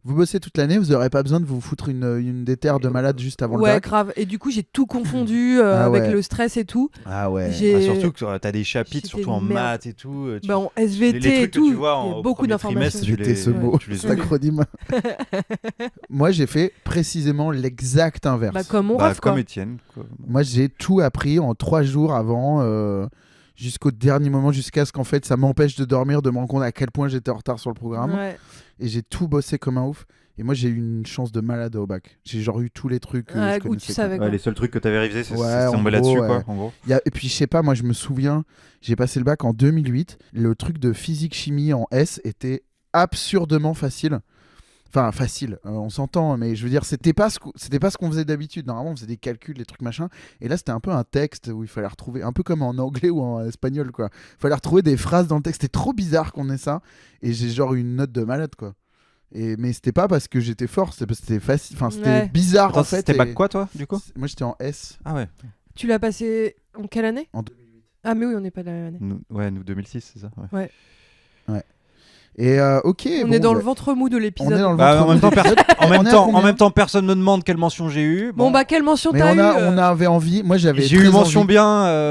Vous bossez toute l'année, vous aurez pas besoin de vous foutre une déterre de malade juste avant le Ouais, bac. grave. Et du coup, j'ai tout confondu Ah avec ouais. le stress et tout. Ah ouais. J'ai- Ah, surtout que t'as des chapitres, J'étais surtout en une merde. maths et tout. Tu- Bah, en SVT les trucs et tout, que tu vois il y a au beaucoup premier d'informations. trimestre, tu J'étais ce les- mot, tu les cet oublies. acronyme. Moi, j'ai fait précisément l'exact inverse. Bah, comme mon Bah, ref, quoi. comme Étienne. quoi. Moi, j'ai tout appris en 3 jours avant, jusqu'au dernier moment, jusqu'à ce qu'en fait, ça m'empêche de dormir, de me rendre compte à quel point j'étais en retard sur le programme. Ouais. Et j'ai tout bossé comme un ouf. Et moi, j'ai eu une chance de malade au bac. J'ai genre eu tous les trucs que Ouais, je où tu connaissais. savais. Ouais, les seuls trucs que t'avais révisés, c'est Ouais, en tombé gros, là-dessus, ouais. quoi, en gros. Et puis, je sais pas, moi, je me souviens, j'ai passé le bac en 2008. Le truc de physique-chimie en S était absurdement facile. Enfin, facile, on s'entend, mais je veux dire, c'était pas ce qu'on faisait d'habitude. Normalement, on faisait des calculs, des trucs machin. Et là, c'était un peu un texte où il fallait retrouver, un peu comme en anglais ou en espagnol, quoi. Il fallait retrouver des phrases dans le texte. C'était trop bizarre qu'on ait ça. Et j'ai genre eu une note de malade, quoi. Mais c'était pas parce que j'étais fort, c'était parce que c'était facile. Enfin, c'était Ouais. bizarre Attends, en fait. c'était et- bac quoi, toi, du coup Moi, j'étais en S Ah ouais. Tu l'as passé en quelle année en 2008. Ah, mais oui, on n'est pas de la même année. Nous 2006, c'est ça. Ouais. Et ok. On bon, est dans bah, le ventre mou de On l'épisode. est dans le Bah, ventre en même temps, mou. en même On est à temps, en combien même temps, personne me demande quelle mention j'ai eu. Bon, bah, quelle mention Mais t'as eu on avait envie. Moi, j'avais. j'ai eu très mention envie. bien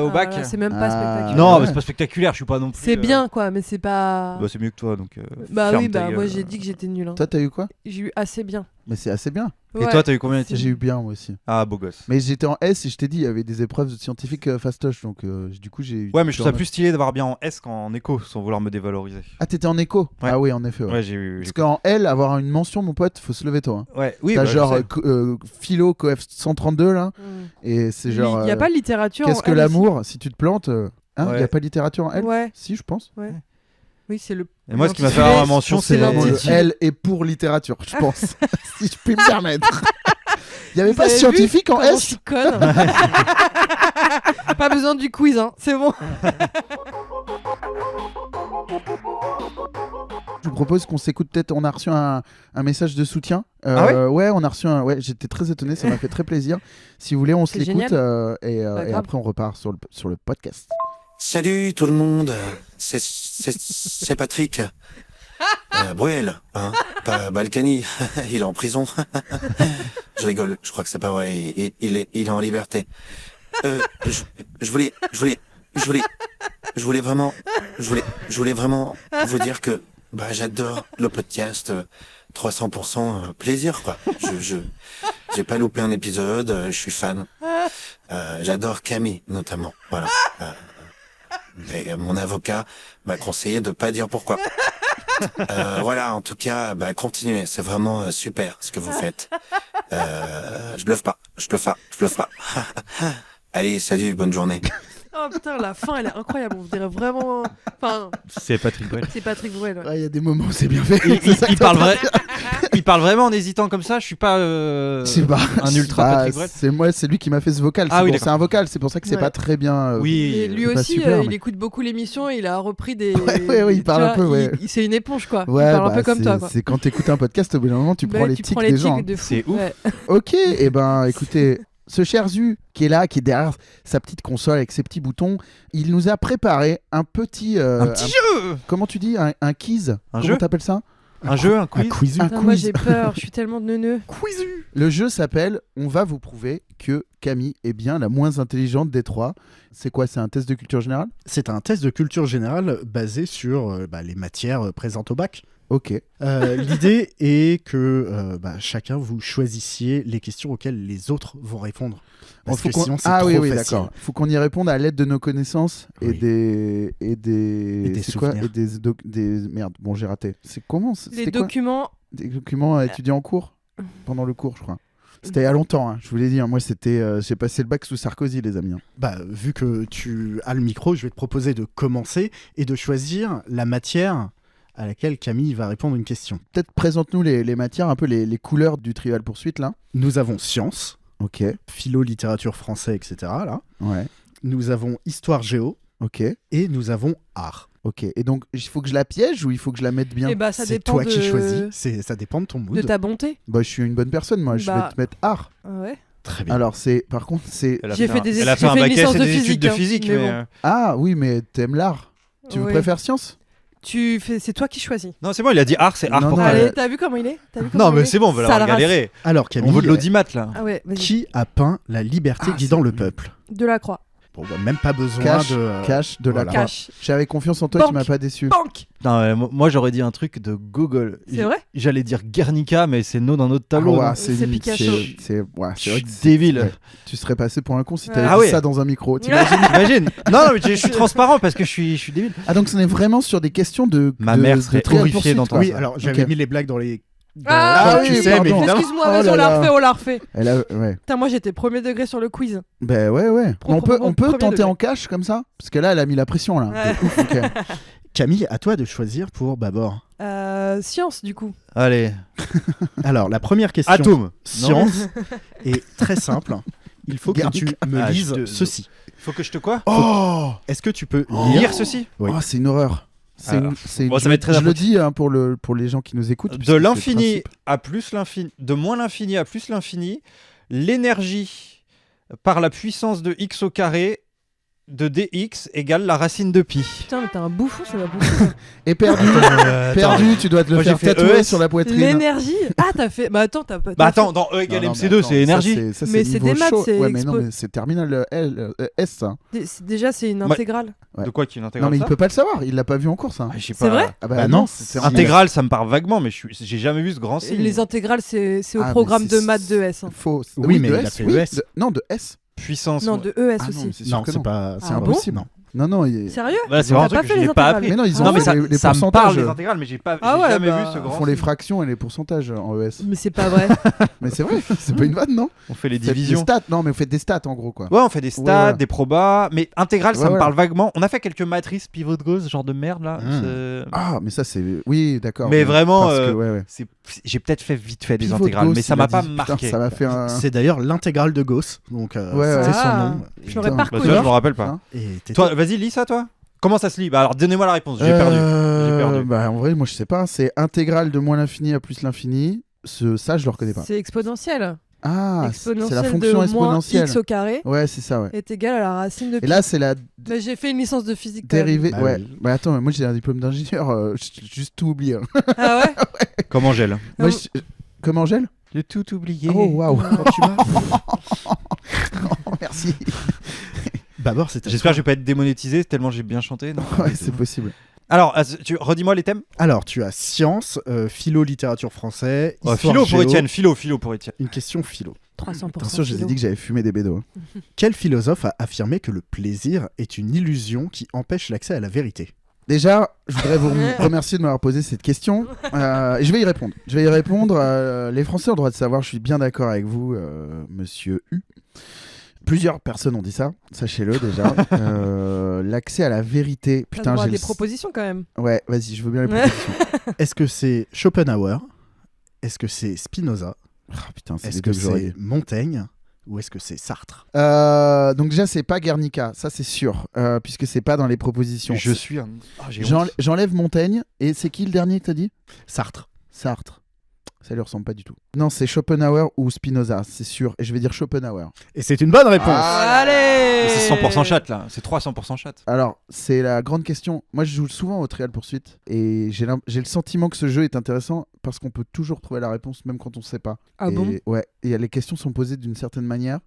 au Ah, bac. voilà, c'est même pas Ah. spectaculaire. Non, ouais. mais c'est pas spectaculaire, je suis pas non plus. C'est bien, quoi, mais c'est pas. Bah, c'est mieux que toi, donc. Bah ferme oui, ta bah moi gueule. j'ai dit que j'étais nul. Toi, t'as eu quoi? J'ai eu assez bien. Mais c'est assez bien. Et Ouais. toi, t'as eu combien Étienne J'ai eu bien moi aussi. Ah, beau gosse. Mais j'étais en S et je t'ai dit, il y avait des épreuves scientifiques fastoche. Donc, du coup, j'ai eu. Ouais, mais je trouve ça plus stylé d'avoir bien en S qu'en écho, sans vouloir me dévaloriser. Ah, t'étais en éco? Ouais. Ah oui, en effet. Ouais. Ouais, j'ai eu. Parce qu'en L, avoir une mention, mon pote, faut se lever tôt. Hein. Ouais, oui, T'as bah, je genre sais. philo, coef 132 là. Et c'est genre. Il y a pas de littérature. Qu'est-ce en que L l'amour? Si tu te plantes. Hein, Ouais. il y a pas de littérature en ici. L? Ouais, Si, je pense. ouais. Oui, c'est le. Et moi, ce qui m'a fait l'intitulé, avoir ma mention, Je pense c'est que la vraiment le l'intitulé. L est pour littérature, je pense. Si je puis me permettre. Il y avait Vous pas avez scientifique vu en comment je S? suis conne. Pas besoin du quiz, hein. C'est bon. Je vous propose qu'on s'écoute peut-être. On a reçu un message de soutien. Ah ouais, on a reçu un. Ouais, j'étais très étonné, ça m'a fait très plaisir. Si vous voulez, on se C'est l'écoute génial. et grave. après on repart sur le podcast. Salut tout le monde, c'est Patrick. Bruel, hein, pas Balkany, il est en prison. Je rigole, je crois que c'est pas vrai, il est en liberté. Je voulais vraiment vous dire que bah j'adore le podcast 300% plaisir quoi. J'ai pas loupé un épisode, je suis fan. J'adore Camille notamment, voilà. Et mon avocat m'a conseillé de pas dire pourquoi. Voilà, en tout cas, bah, continuez. C'est vraiment super ce que vous faites. Je bluffe pas. Allez, salut, bonne journée. Oh putain, la fin, elle est incroyable. On dirait vraiment. Enfin, C'est Patrick Bruel. c'est Patrick Bruel. ouais. Il y a des moments où c'est bien fait. Il C'est ça que parle vrai. il parle vraiment en hésitant comme ça, je suis pas C'est pas un ultra Patrick Bruel. c'est lui qui m'a fait ce vocal. Ah oui, C'est un vocal, c'est pour ça que c'est Ouais. pas très bien. Oui. Et lui c'est pas aussi, super, il mais- écoute beaucoup l'émission, il a repris des. Ouais, il parle tu un peu, vois, ouais. C'est une éponge, quoi. Ouais, il parle un bah, peu comme toi, quoi. c'est quand t'écoutes un podcast, au bout d'un moment, tu Bah, prends les tu tics prends les des gens. tics de fou. C'est ouf. Ouais. Ok, et ben écoutez, ce cher Zu qui est là, qui est derrière sa petite console avec ses petits boutons, il nous a préparé un petit. Un petit jeu. Comment tu dis un quiz Un Comment jeu t'appelles ça Un jeu, un Un quiz. quiz. Un Putain, moi quiz. j'ai peur, je suis tellement de neuneux. Le jeu s'appelle On va vous prouver que Camille est bien la moins intelligente des trois. C'est quoi? C'est un test de culture générale? C'est un test de culture générale basé sur les matières présentes au bac. Ok. L'idée est que chacun vous choisissiez les questions auxquelles les autres vont répondre. Parce Faut que qu'on- sinon, c'est ah trop oui, oui, facile. d'accord. Faut qu'on y réponde à l'aide de nos connaissances et Oui. des Et des c'est quoi? souvenirs. Et des merde. Bon, j'ai raté. C'est comment? Les C'était quoi? documents. Des documents à étudier en cours pendant le cours, je crois. C'était il y a longtemps, hein, je vous l'ai dit. Hein. Moi, c'était, j'ai passé le bac sous Sarkozy, les amis. Hein. Vu que tu as le micro, je vais te proposer de commencer et de choisir la matière à laquelle Camille va répondre une question. Peut-être présente-nous les matières, un peu les couleurs du Trivial Poursuite là. Nous avons sciences, Ok. philo, littérature, français, etc. Là. Ouais. Nous avons histoire, géo Ok. et nous avons art. Ok. Et donc, il faut que je la piège ou il faut que je la mette bien? Et bah ça C'est dépend toi de... qui choisis, ça dépend de ton mood. de ta bonté. Bah, je suis une bonne personne, moi. Je vais Bah. te mettre art. Ah ouais. Très bien. Alors, par contre, c'est. Elle a J'ai fait fait un- des Elle a études- fait un j'ai fait une bac S licence et de des études de physique, physique, mais mais. bon. Ah oui, mais t'aimes l'art. Tu Ouais. préfères science? C'est toi qui choisis. Non, c'est bon, il a dit art, c'est art Non, pour non, toi. Allez, t'as vu comment il est? T'as vu comment Non, il mais est c'est bon, on va Sale l'avoir race. galéré. Alors On Camille, veut de l'audimat là. Ah ouais, vas-y. qui a peint la liberté Ah, guidant c'est le lui. peuple? Delacroix. Bon, même pas besoin Cache, de... cache de la voilà. croix. Cache. J'avais confiance en toi, tu Banque. m'as pas déçu. Banque. Non, moi j'aurais dit un truc de Google. C'est vrai? J'allais dire Guernica, mais c'est no dans notre Ah tableau. ouais, non C'est Picasso. Ouais, Je c'est vrai suis que c'est- débile. ouais. Tu serais passé pour un con si t'avais Ah dit ouais. ça dans un micro. T'imagines? Non, mais je suis transparent parce que je suis débile. Ah donc on est vraiment sur des questions de. Ma de- mère de serait Trivial horrifiée Pursuit, d'entendre quoi. Oui, alors j'avais Ok. mis les blagues dans les... Ah comme oui, tu sais, pardon. mais évidemment... Excuse-moi, Oh vas-y, là on la là. refait, on la refait. Elle a- ouais. Putain, moi j'étais premier degré sur le quiz. Ben ouais. Pro- On peut premier tenter degré. en cash comme ça? Parce que là, elle a mis la pression là. Ouais. De ouf, ok. Camille, à toi de choisir pour Babor. Science, du coup. Allez, Alors, la première question, atome. science, est très simple. Il faut que tu me Ah, lises je te- ceci. Faut que je te quoi? Oh, Est-ce que tu peux Lire ceci? Oui. Oh, c'est une horreur. C'est Alors, c'est bon, ça va être très je le important. dis hein, pour les gens qui nous écoutent. puisque De c'est le l'infini principe. à plus l'infini, de moins l'infini à plus l'infini, l'énergie par la puissance de x au carré de dx égale la racine de pi. Putain, mais t'es un bouffon, ça va bouffer. Et perdu, perdu, tu dois te le Moi, j'ai faire fait tatouer ES. sur la poitrine. L'énergie. Ah, t'as fait. Bah attends, t'as pas. Bah t'as attends, dans E égale Non, non, mais MC2, attends, c'est ça, énergie. ça, Mais c'est niveau des maths, chaud. c'est Ouais, mais non, expo- mais c'est terminal S ça. Déjà, c'est une Bah, intégrale. Ouais. De quoi qu'il intègre Non mais il ça peut pas le savoir, il l'a pas vu en cours ça. Ah, je sais C'est pas. vrai Ah Bah non, c'est Intégrale, ça me parle vaguement, mais j'ai jamais vu ce grand signe. Les intégrales, c'est au Ah, mais programme c'est- de maths de S. hein. Faux. Oui, mais de il a S, fait oui, ES. Non, de S. Puissance. Non, ouais. de ES Ah non, aussi. mais c'est sûr Non, que c'est non. pas... Ah C'est bon impossible. Non. Non, non, il... Sérieux? Voilà, c'est vraiment un T'as truc pas que fait je les n'ai pas intégrales. appris. Mais non, ils ont Non, mais fait ça, les ça me pourcentages. parle les intégrales, mais j'ai Ah ouais, jamais bah, vu ce Ils grand font les signe. fractions et les pourcentages en ES. Mais c'est pas vrai. Mais c'est vrai, c'est pas une vanne, non? On fait les Faites des divisions. stats, non, mais vous faites des stats en gros quoi. Ouais, on fait des stats, Ouais. des probas, mais intégrale, ça Ouais, me ouais. parle vaguement. On a fait quelques matrices pivot de Gauss, ce genre de merde là. C'est- Ah, mais ça c'est. Oui, d'accord. Mais vraiment, Parce que, ouais. j'ai peut-être fait vite fait des Pivot de intégrales, Gauss, mais ça il m'a a pas dit. Putain, marqué. ça m'a fait un. C'est d'ailleurs l'intégrale de Gauss, donc Ouais, c'est son Ah, nom. je l'aurais Putain. pas Bah, reconnu. ça, je me rappelle pas. Hein Et t'étais- Toi, vas-y, lis ça, toi. Comment ça se lit? Bah alors, donnez-moi la réponse. J'ai perdu. J'ai perdu. Bah, en vrai, moi je sais pas. C'est intégrale de moins l'infini à plus l'infini. Ça, je le reconnais pas. C'est exponentiel. Ah, c'est la Exponentielle fonction de moins exponentielle. x au carré Ouais, c'est ça, ouais. est égal à la racine de pi. Et là, c'est la Bah, j'ai fait une licence de physique. quand même. dérivée. Bah Ouais. oui. Bah attends, mais moi j'ai un diplôme d'ingénieur. J'ai juste tout oublié. hein. Ah ouais? Comme Angèle. Moi, Non. Comme Angèle? J'ai tout oublié. Oh waouh. Tu m'as- Merci. Babor, c'était... J'espère que je vais pas être démonétisé tellement j'ai bien chanté. Non Ouais, c'est possible. Alors, redis-moi les thèmes. Alors, tu as science, philo, littérature français, histoire, Philo pour géo. Étienne. Philo pour Étienne. Une question philo. 300%. Attention, je les ai philo. dit que j'avais fumé des bédos. Quel philosophe a affirmé que le plaisir est une illusion qui empêche l'accès à la vérité? Déjà, je voudrais vous remercier de m'avoir posé cette question. Et je vais y répondre. Les Français ont le droit de savoir, je suis bien d'accord avec vous, monsieur U. Plusieurs personnes ont dit ça, sachez-le déjà. L'accès à la vérité. T'as Putain, droit à j'ai des le... propositions quand même. Ouais, vas-y, je veux bien les Ouais. propositions. Est-ce que c'est Schopenhauer, Est-ce que c'est Spinoza? Ah, putain, c'est Est-ce les que deux que j'aurais c'est dit. Montaigne? Ou est-ce que c'est Sartre? Donc déjà, c'est pas Guernica, ça c'est sûr, puisque c'est pas dans les propositions. Je suis un. Ah, j'ai J'en- honte. J'enlève Montaigne, et c'est qui le dernier que t'as dit? Sartre. Sartre. Ça lui ressemble pas du tout. Non, c'est Schopenhauer ou Spinoza, c'est sûr. Et je vais dire Schopenhauer. Et c'est une bonne réponse. Allez Mais c'est 100% chat là, c'est 300% chat. Alors, c'est la grande question. Moi, je joue souvent au Trial Pursuit et j'ai le sentiment que ce jeu est intéressant parce qu'on peut toujours trouver la réponse, même quand on ne sait pas. Ah Et, bon? Ouais. Et les questions sont posées d'une certaine manière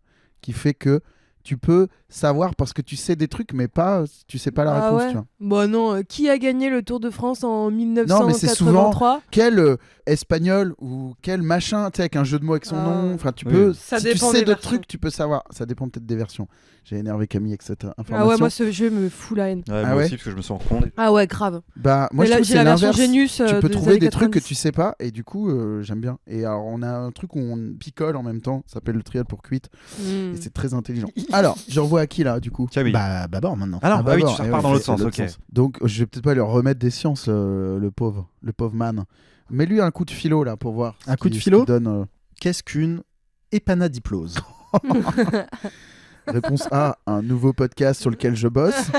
qui fait que tu peux savoir parce que tu sais des trucs, mais pas, tu sais pas la Ah réponse. ouais. Tu vois. Bon non, qui a gagné le Tour de France en Non, mais c'est souvent 1983? quel espagnol ou quel machin, tu sais, avec un jeu de mots avec son Ah. nom. Enfin, tu Oui. peux. Ça si tu dépend sais des d'autres versions. trucs, tu peux savoir. Ça dépend peut-être des versions. J'ai énervé Camille avec cette information. Ah ouais, moi ce jeu me fout la haine. Ouais, Ah moi ouais aussi, parce que je me sens con. Ah ouais, grave. Bah, moi, Mais je là, trouve que j'ai c'est la version l'inverse. Genius. Tu peux des trouver années des trucs que 90. tu sais pas et du coup j'aime bien. Et alors on a un truc où on picole en même temps, ça s'appelle le trial pour cuite Hmm. et c'est très intelligent. Alors, je revois à qui là du coup? Tiens, oui. Bah, Babor maintenant. Ah non, bah oui, bon, tu eh repars ouais, dans l'autre c'est sens, ok. Donc je vais peut-être pas lui remettre des sciences le pauvre man. Mets-lui un coup de philo là pour voir. Un ce coup de qu'il- ce philo qu'il donne. Qu'est-ce qu'une épanadiplose? Réponse A, un nouveau podcast sur lequel je bosse.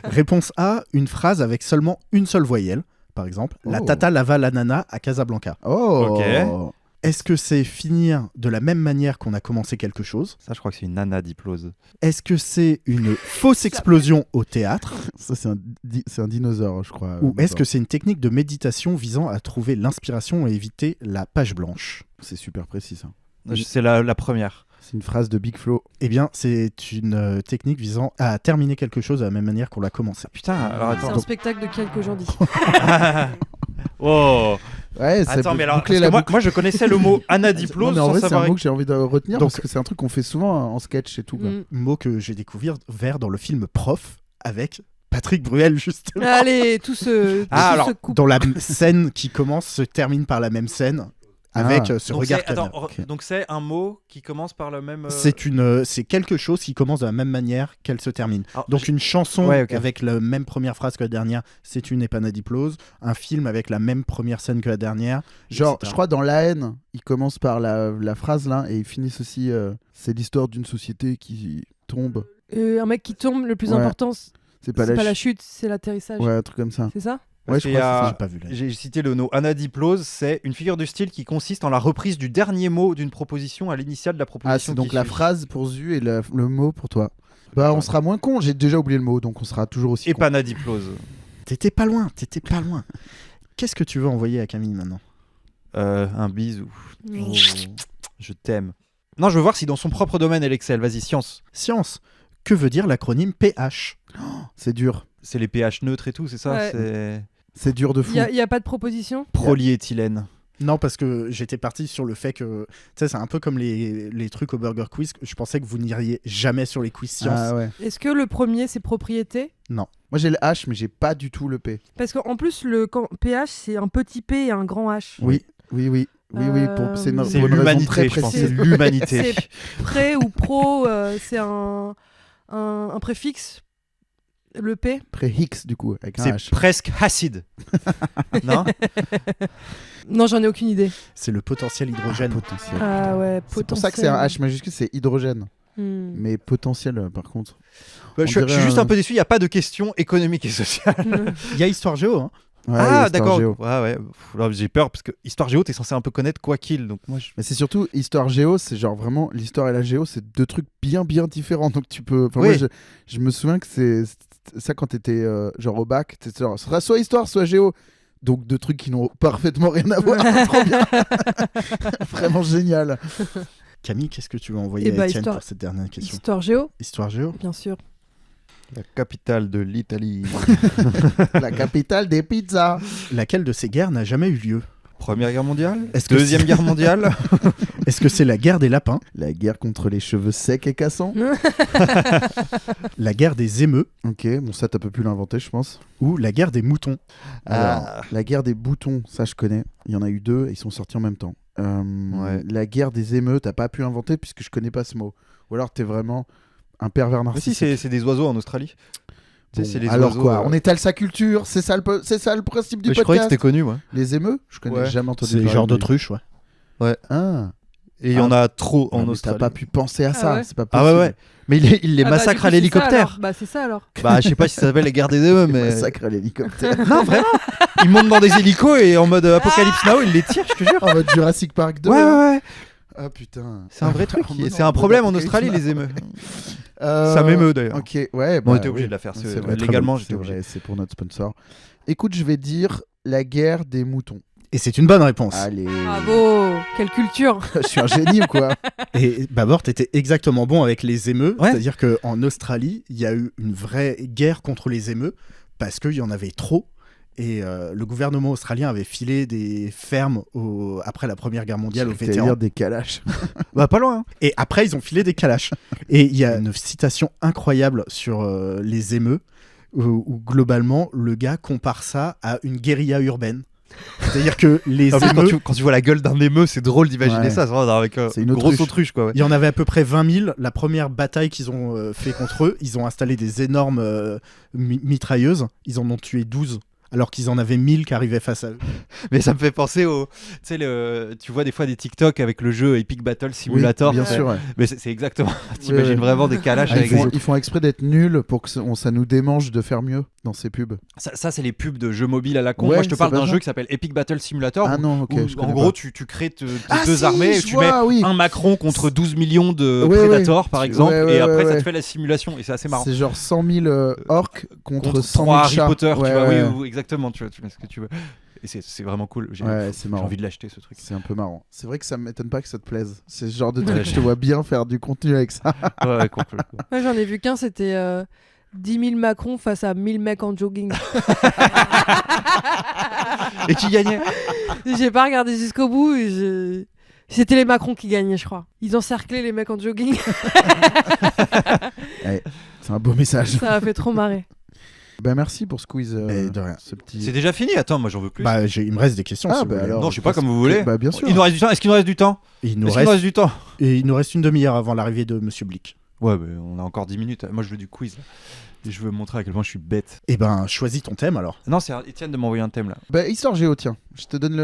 Réponse A, une phrase avec seulement une seule voyelle. Par exemple, la Oh. tata lava l'ananas à Casablanca. Oh. Ok. Est-ce que c'est finir de la même manière qu'on a commencé quelque chose? Ça, je crois que c'est une nana diplose. Est-ce que c'est une fausse explosion au théâtre? Ça c'est un dinosaure, je crois. Ou est-ce que c'est une technique de méditation visant à trouver l'inspiration et éviter la page blanche? c'est super précis ça? C'est la première. C'est une phrase de Big Flo. Eh bien, c'est une technique visant à terminer quelque chose de la même manière qu'on l'a commencé. Putain, alors C'est un attends. spectacle de quelques gens d'ici. Oh. Ouais, ça Attends, peut mais alors, boucler parce la que moi, boucle. moi, je connaissais le mot Non, anadiplose mais en sans vrai, c'est savoir. un mot que j'ai envie de retenir Donc- parce que c'est un truc qu'on fait souvent en sketch et tout. quoi. Hmm. Mot que j'ai découvert dans le film Prof avec Patrick Bruel, justement. Allez, tout se alors, coupe. Dont la scène qui commence se termine par la même scène avec Ah. ce Donc regard c'est, attends, caméra. Ok. donc c'est un mot qui commence par le même. C'est quelque chose qui commence de la même manière qu'elle se termine. Alors, Donc une chanson Ouais, ok. avec la même première phrase que la dernière, c'est une épanadiplose. Un film avec la même première scène que la dernière. Genre, etc. je crois dans La haine, il commence par la phrase là et ils finissent aussi. C'est l'histoire d'une société qui tombe. Un mec qui tombe, le plus Ouais. important, c'est C'est pas, pas la ch- chute, c'est l'atterrissage. Ouais, un truc comme ça. C'est ça? Ouais, je qu'il crois y que a- c'est J'ai pas vu là. J'ai cité le mot anadiplose, c'est une figure de style qui consiste en la reprise du dernier mot d'une proposition à l'initiale de la Ah, proposition. c'est donc qui la suit. phrase pour Zu et le mot pour toi. Bah, on sera moins con. J'ai déjà oublié le mot, donc on sera toujours aussi con. Épanadiplose. T'étais pas loin. Qu'est-ce que tu veux envoyer à Camille maintenant? Un bisou. Hmm. Je t'aime. Non, je veux voir si dans son propre domaine elle excelle. Vas-y, science. Science. Que veut dire l'acronyme PH? C'est dur. C'est les pH neutres et tout, c'est ça? Ouais. C'est C'est dur de fou. Il y a pas de proposition? polyéthylène. Non, parce que j'étais parti sur le fait que, tu sais, c'est un peu comme les trucs au Burger Quiz. Je pensais que vous n'iriez jamais sur les quiz sciences. Ah ouais. Est-ce que le premier c'est propriété? Moi j'ai le H, mais j'ai pas du tout le P. Parce qu'en plus, PH c'est un petit P et un grand H. Oui. Oui. C'est une, C'est pour une raison l'humanité, très je pense. précise. C'est l'humanité. C'est pré ou pro, c'est un préfixe. Le P? Pré-Hix du coup, avec un C'est H. presque acide. Non? Non, j'en ai aucune idée. C'est le potentiel hydrogène. Potentiel. Ah ouais, C'est pour ça que c'est un H majuscule, c'est hydrogène. Hmm. Mais potentiel, par contre. Bah, On je suis dirait juste un- un peu déçu, il n'y a pas de question économique et sociale. Il y a Histoire Géo, hein. Ouais, Ah, Histoire d'accord. Géo. Ouais. Pff, là, j'ai peur parce que Histoire Géo, t'es censé un peu connaître quoi qu'il. Donc moi, je... Mais c'est surtout Histoire Géo, c'est genre vraiment l'histoire et la géo, c'est deux trucs bien différents. Donc tu peux. Enfin, Oui. moi, je me souviens que c'est ça quand t'étais genre au bac, t'étais genre, ce sera soit histoire, soit géo. Donc deux trucs qui n'ont parfaitement rien à voir. Trop bien. Vraiment génial. Camille, qu'est-ce que tu veux envoyer Eh à bah, Étienne Histoire- pour cette dernière question? Histoire géo, Histoire Géo. bien sûr. La capitale de l'Italie. La capitale des pizzas. Laquelle de ces guerres n'a jamais eu lieu? Première guerre mondiale. Est-ce que Deuxième guerre mondiale. Est-ce que c'est la guerre des lapins? La guerre contre les cheveux secs et cassants. La guerre des émeux? Ok, bon ça t'as peu pu l'inventer je pense. Ou la guerre des moutons? Alors, Ah. la guerre des boutons, ça je connais. Il y en a eu deux et ils sont sortis en même temps. Ouais. La guerre des émeutes, t'as pas pu inventer puisque je connais pas ce mot. Ou alors t'es vraiment un pervers Mais narcissique. si, c'est des oiseaux en Australie. Tu sais, Bon, c'est les alors oiseaux, quoi, on étale sa culture, c'est ça le principe du Mais je croyais que podcast. c'était connu, moi. Les émeux, je connais Ouais. jamais entendu C'est le parler genre de- d'autruche, ouais. Ah. Et il y en a trop Ah, en mais t'as Australie. pas pu penser à ça, ouais. c'est pas Ah possible. ouais. Mais il les Ah bah, massacre du coup, à c'est l'hélicoptère. ça, alors. Bah c'est ça alors. Bah je sais pas si ça s'appelle les guerres des deux, mais Massacre à l'hélicoptère. non vraiment. Ils montent dans des hélicos et en mode Apocalypse Now, ils les tirent, je te jure. En mode Jurassic Park 2. Ouais hein. ouais. Ah putain. C'est un vrai truc. En mode C'est un en problème en mode Australie Apocalypse les émeutes. Now. Ça m'émeut d'ailleurs. Ok, ouais. Bon, on bah, était obligé oui. de la faire. C'est vrai, très Légalement, bon, j'étais c'est obligé. vrai, c'est pour notre sponsor. Écoute, je vais dire la guerre des moutons. Et c'est une bonne réponse. Allez. Bravo, quelle culture. Je suis un génie ou quoi? Et Babord était exactement bon avec les émeux. Ouais. C'est-à-dire qu'en Australie, il y a eu une vraie guerre contre les émeux parce qu'il y en avait trop. Et le gouvernement australien avait filé des fermes après la Première Guerre mondiale aux vétérans. C'est-à-dire des calaches. Bah pas loin. Et après, ils ont filé des calaches. Et il y a une citation incroyable sur les émeux où globalement, le gars compare ça à une guérilla urbaine. C'est-à-dire que les En plus, émeux, quand tu vois la gueule d'un émeu, c'est drôle d'imaginer Ouais. ça. C'est vraiment avec C'est une une grosse autruche. autruche quoi. Ouais. il y en avait à peu près 20 000. La première bataille qu'ils ont fait contre eux, ils ont installé des énormes mitrailleuses. Ils en ont tué 12. Alors qu'ils en avaient 1000 qui arrivaient face à eux. Mais ça me fait penser au. Tu sais, tu vois des fois des TikTok avec le jeu Epic Battle Simulator. Oui, bien tu sais. sûr. Ouais. Mais c'est exactement. T'imagines ouais. vraiment des calaches Ah, avec ils font exprès d'être nuls pour que ça nous démange de faire mieux dans ces pubs. Ça, c'est les pubs de jeux mobiles à la con. Ouais, Moi, je te c'est parle pas d'un ça. jeu qui s'appelle Epic Battle Simulator. Ah où- non, ok. où, je en connais gros, pas. tu crées tes Ah, deux si, armées et je tu vois, mets oui. un Macron contre 12 millions de Ouais, Predators, ouais. par exemple. Ouais, ouais, et après, ouais, ça ouais. te fait la simulation. Et c'est assez marrant. C'est genre 100 000 orques contre 100 000 3 Harry chats. Potter, Ouais, tu vois. ouais. Oui, exactement. Tu mets ce que tu veux. Et c'est vraiment cool. J'ai Ouais, c'est marrant. envie de l'acheter, ce truc. C'est un peu marrant. C'est vrai que ça m'étonne pas que ça te plaise. C'est ce genre de Ouais, truc, je te vois bien faire du contenu avec ça. Ouais, complètement. Moi j'en ai vu qu'un, c'était 10 000 Macron face à 1000 mecs en jogging. Et qui gagnait? J'ai pas regardé jusqu'au bout. C'était les Macron qui gagnaient, je crois. Ils encerclaient les mecs en jogging. C'est un beau message. Ça m'a fait trop marrer. Bah merci pour ce quiz. Mais de rien. Ce petit... C'est déjà fini. Attends, moi j'en veux plus. Bah, il me reste des questions. Ah, si vous bah voulez. alors. Non, je sais pas, comme vous voulez. Bah bien sûr. Il nous reste du temps. Est-ce qu'il nous reste du temps? Et il nous Est-ce qu'il nous reste, reste du temps? et il nous reste une demi-heure avant l'arrivée de Monsieur Blick. Ouais, mais on a encore 10 minutes. Moi, je veux du quiz. Et je veux montrer à quel point je suis bête. Eh ben, choisis ton thème alors. Non, c'est Étienne de m'envoyer un thème là. Bah histoire géo, tiens. Je te donne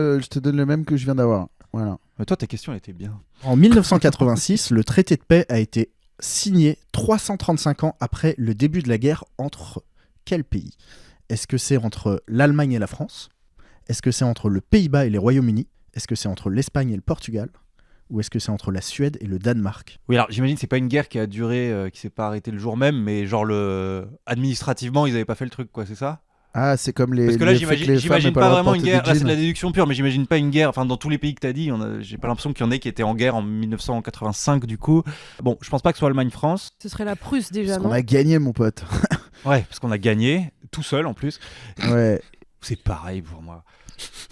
le même que je viens d'avoir. Voilà. Mais toi, ta question elle était bien. En 1986, le traité de paix a été signé 335 ans après le début de la guerre entre quels pays? Est-ce que c'est entre l'Allemagne et la France? Est-ce que c'est entre le Pays-Bas et les Royaumes-Unis? Est-ce que c'est entre l'Espagne et le Portugal? Ou est-ce que c'est entre la Suède et le Danemark? Oui, alors j'imagine que c'est pas une guerre qui a duré, qui s'est pas arrêtée le jour même, mais genre administrativement, ils avaient pas fait le truc, quoi, c'est ça? Ah, c'est comme les. Parce que là, le fait que les femmes j'imagine aient pas le droit de vraiment une porter guerre. des Là, c'est jeans. de la déduction pure, mais j'imagine pas une guerre. Enfin, dans tous les pays que t'as dit, j'ai pas l'impression qu'il y en ait qui étaient en guerre en 1985, du coup. Bon, je pense pas que ce soit Allemagne-France. Ce serait la Prusse déjà, Parce non qu'on a gagné, mon pote. Ouais, parce qu'on a gagné, tout seul en plus. Ouais. C'est pareil pour moi.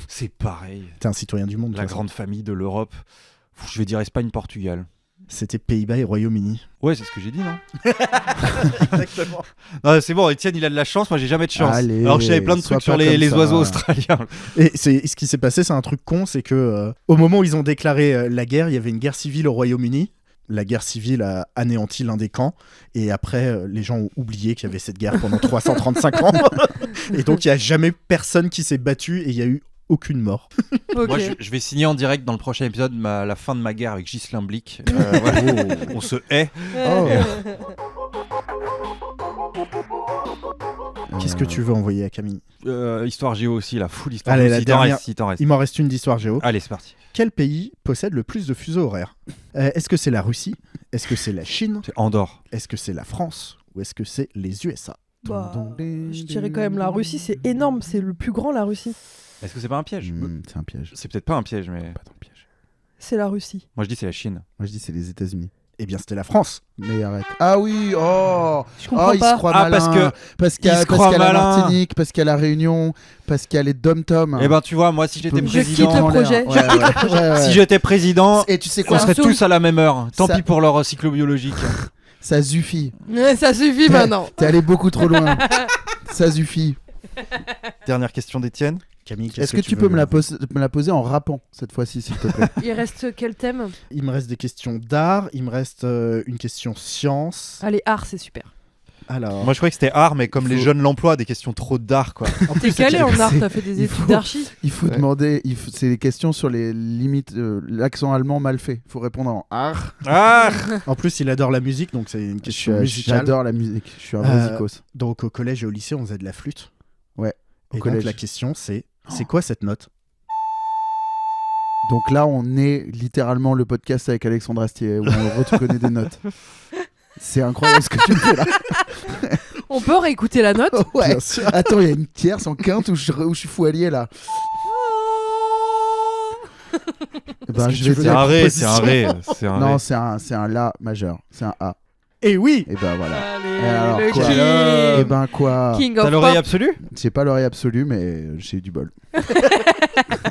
C'est pareil. T'es un citoyen du monde. La toi, ça. grande famille de l'Europe. Je vais dire Espagne-Portugal. C'était Pays-Bas et Royaume-Uni. Ouais, c'est ce que j'ai dit, non? Exactement. Non, c'est bon, Étienne, il a de la chance, moi j'ai jamais de chance. Allez, Alors que je savais plein de sois trucs sur pas les comme ça. oiseaux australiens. Et ce qui s'est passé, c'est un truc con, c'est que au moment où ils ont déclaré la guerre, il y avait une guerre civile au Royaume-Uni. La guerre civile a anéanti l'un des camps, et après, les gens ont oublié qu'il y avait cette guerre pendant 335 ans. Et donc, il n'y a jamais personne qui s'est battu, et il n'y a eu aucune mort. Ok. Moi, je vais signer en direct dans le prochain épisode la fin de ma guerre avec Ghislain Blick. Voilà. On se hait. Oh. Qu'est-ce que tu veux envoyer à Camille? Histoire géo aussi, la full histoire. Allez, géo, la si t'en dernière. restes, si t'en restes. Il m'en reste une d'histoire géo. Allez, c'est parti. Quel pays possède le plus de fuseaux horaires? Est-ce que c'est la Russie? Est-ce que c'est la Chine? C'est Andorre. Est-ce que c'est la France? Ou est-ce que c'est les USA? Bah, je dirais quand même la Russie, c'est énorme, c'est le plus grand, la Russie. Est-ce que c'est pas un piège? C'est un piège. C'est peut-être pas un piège, mais. Pas un piège. C'est la Russie. Moi, je dis c'est la Chine. Moi, je dis c'est les États-Unis. Eh bien, c'était la France. Mais arrête. Ah oui, oh, Je comprends il pas. se croit Ah, malin. parce que parce qu'il y il a, se parce croit qu'il y a la malin. Martinique, parce qu'il y a la Réunion, parce qu'il y a les dom-toms. Eh ben, tu vois, moi, si j'étais peux me Je quitte président. le en l'air. projet. Ouais, ouais, ouais, ouais. Si j'étais président, Et tu sais on quoi, Ça serait me saoule. tous à la même heure. Tant Ça- pis pour leur cycle biologique. ça suffit. Ça suffit maintenant. T'es allé beaucoup trop loin. Ça suffit. Dernière question d'Étienne. Camille, Est-ce que tu peux me la poser en rappant cette fois-ci, s'il te plaît? Il reste quel thème? Il me reste des questions d'art, il me reste une question science. Allez, art, c'est super. Alors, Moi, je croyais que c'était art, mais comme les Faut- jeunes l'emploi, des questions trop d'art, quoi. T'es calé en art, c'est- t'as fait des il études faut- d'archi. Il faut demander, c'est des questions sur les limites, l'accent allemand mal fait. Il faut répondre en art. Ah en plus, il adore la musique, donc c'est une question musicale. J'adore la musique, je suis un vrai zikos. Donc au collège et au lycée, on faisait de la flûte. Ouais, au Et collège. donc la question, c'est quoi cette note? Donc là, on est littéralement le podcast avec Alexandre Astier, où on reconnaît des notes. C'est incroyable ce que tu me fais là. On peut réécouter la note. Ouais. Bien sûr. Attends, il y a une tierce en quinte où je suis foualier là. Eh ben, que je tu vais veux C'est dire- un ré, proposition. c'est un ré. C'est un Non, ré. c'est un la majeur, c'est un A. Et oui. Et ben voilà. Allez, Et alors, le quoi king. Et ben quoi King T'as of l'oreille pop. absolue J'ai pas l'oreille absolue, mais j'ai eu du bol.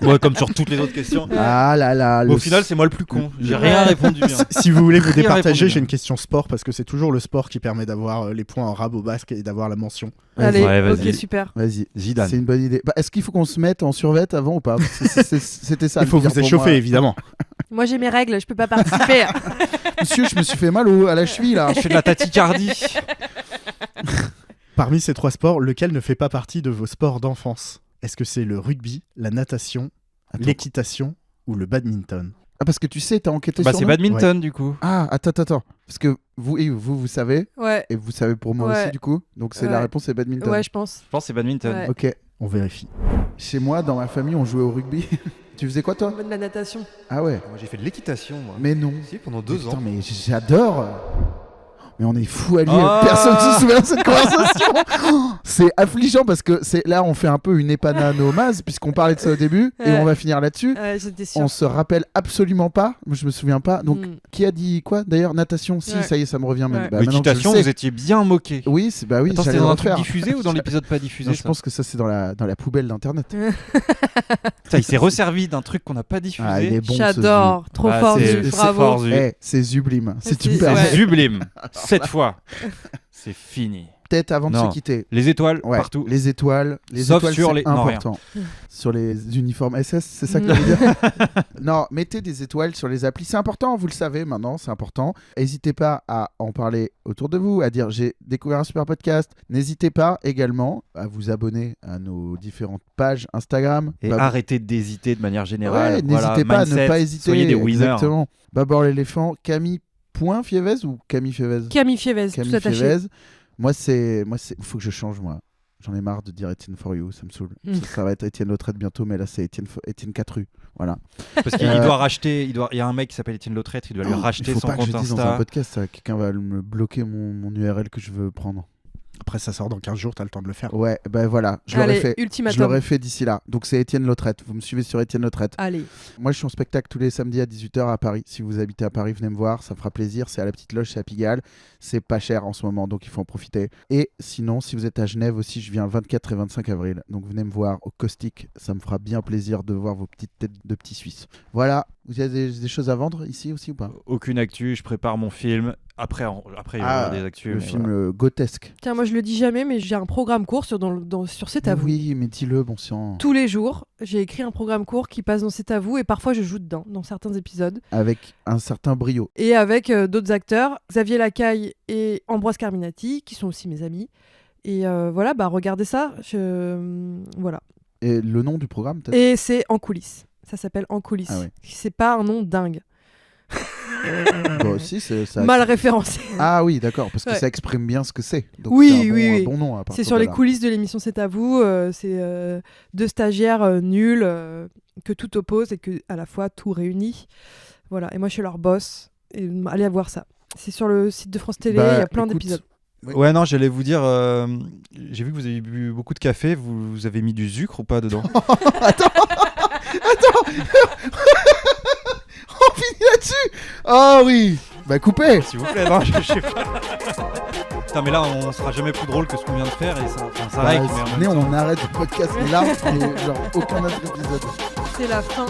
Ouais, comme sur toutes les autres questions. Ah là là. Au final, c'est moi le plus con. J'ai rien répondu. hein. Si vous voulez vous Rien départager, répondu, j'ai hein. une question sport parce que c'est toujours le sport qui permet d'avoir les points en rab au basque et d'avoir la mention. Allez, Ouais, vas-y. ok, super. Vas-y. Zidane. C'est une bonne idée. Bah, est-ce qu'il faut qu'on se mette en survêt avant ou pas C'était ça. Il faut le dire vous pour échauffer, moi. évidemment. Moi j'ai mes règles, je peux pas participer. Monsieur, je me suis fait mal à la cheville là. Je fais de la tachycardie. Parmi ces trois sports, lequel ne fait pas partie de vos sports d'enfance? Est-ce que c'est le rugby, la natation, Attends. l'équitation ou le badminton? Ah, parce que tu sais, t'as enquêté Bah, sur c'est nous badminton, du coup. Ah, attends. Parce que vous savez, Ouais, et vous savez pour moi Ouais. aussi du coup. Donc c'est Ouais. la réponse, c'est badminton. ouais, je pense. Je pense que c'est badminton. Ouais. Ok. On vérifie. Chez moi, dans ma famille, on jouait au rugby. Tu faisais quoi toi De la natation. Ah ouais. Moi j'ai fait de l'équitation moi. Mais non. Si, pendant 2 Putain, ans. mais j'adore. Mais on est fou alliés. Oh Personne se souvient de cette conversation. Oh, c'est affligeant parce que là, on fait un peu une épananomas puisqu'on parlait de ça au début et Ouais. on va finir là-dessus. Ouais, j'étais sûre. On se rappelle absolument pas. Moi, je me souviens pas. Donc, Mm. qui a dit quoi d'ailleurs? Natation. Si, Ouais. ça y est, ça me revient même. Ouais. Bah, maintenant que je le L'équitation, sais. vous étiez bien moqué. Oui, c'est bah oui. Attends, j'allais c'était dans le un truc refaire. diffusé ou dans l'épisode pas diffusé Non, je ça pense que ça c'est dans la poubelle d'internet. Putain, il s'est resservi d'un truc qu'on n'a pas diffusé. Ah, il est bon. ce J'adore, trop Ah, fort, c'est- Zu, c'est bravo. fort, Zu. Zu. Eh, c'est sublime. Si tu me C'est- permets. ouais. Sublime. Cette fois. C'est fini. Peut-être avant de Non. se quitter. Les étoiles Ouais, partout. les étoiles, Sauf étoiles, sur c'est les- non, rien. important. Sur les uniformes SS, c'est ça que tu veux dire? Non, mettez des étoiles sur les applis, c'est important, vous le savez maintenant, c'est important. N'hésitez pas à en parler autour de vous, à dire j'ai découvert un super podcast. N'hésitez pas également à vous abonner à nos différentes pages Instagram. Et Bab- arrêtez d'hésiter de manière générale. Ouais, Voilà, n'hésitez pas à mindset, ne pas hésiter. Soyez des winners. Exactement. Babord l'éléphant, Camille.Fievez ou Camille Fievez? Camille Fievez, tout Camille attaché. Fievez. Moi, il faut que je change, moi. J'en ai marre de dire Etienne for you, ça me saoule. Mm. Ça va être Etienne Lautrette bientôt, mais là, c'est Etienne Catru. Voilà. Parce qu'il doit racheter. Il y a un mec qui s'appelle Étienne Lautrette, il doit lui Il racheter faut son pas que je compte dise dans un Insta. podcast, ça. Quelqu'un va me bloquer mon URL que je veux prendre. Après, ça sort dans 15 jours, t'as le temps de le faire. Ouais, ben voilà, je l'aurais Allez, fait. Je ultimatum. l'aurais fait d'ici là. Donc c'est Étienne Lautrette. Vous me suivez sur Étienne Lautrette. Allez. Moi, je suis en spectacle tous les samedis à 18h à Paris. Si vous habitez à Paris, venez me voir. Ça me fera plaisir. C'est à la Petite Loge, c'est à Pigalle. C'est pas cher en ce moment, donc il faut en profiter. Et sinon, si vous êtes à Genève aussi, je viens le 24 et 25 avril. Donc venez me voir au Caustique. Ça me fera bien plaisir de voir vos petites têtes de petits Suisses. Voilà. Vous avez des choses à vendre ici aussi ou pas? Aucune actu, je prépare mon film. Après il y aura des actus. Le mais film voilà. Grotesque. Tiens, moi je le dis jamais, mais j'ai un programme court sur C'est à vous. Oui, mais dis-le, bon sang. Tous les jours, j'ai écrit un programme court qui passe dans C'est à vous et parfois je joue dedans, dans certains épisodes. Avec un certain brio. Et avec d'autres acteurs, Xavier Lacaille et Ambroise Carminati, qui sont aussi mes amis. Et voilà, bah regardez ça. Voilà. Et le nom du programme, peut-être? Et c'est En coulisses. Ça s'appelle En coulisses. Ah ouais. C'est pas un nom dingue. Bon, si, ça... Mal référencé. Ah oui, d'accord, parce que Ouais. ça exprime bien ce que c'est. Donc Oui, c'est un bon, oui, un oui. bon nom. À partir C'est sur de les là. coulisses de l'émission C'est à vous. C'est deux stagiaires nuls que tout oppose et que à la fois tout réunit. Voilà. Et moi, je suis leur boss. Et allez voir ça. C'est sur le site de France Télé. Bah, Il y a plein écoute, d'épisodes. Oui. Ouais, non, j'allais vous dire. J'ai vu que vous avez bu beaucoup de café. Vous avez mis du sucre ou pas dedans? Attends On finit là-dessus. Oh oui. Bah coupez. S'il vous plaît, non, je sais pas. Putain, mais là, on sera jamais plus drôle que ce qu'on vient de faire et ça Bah, like, mais en venez, même temps- on arrête le podcast là et genre aucun autre épisode. C'est la fin.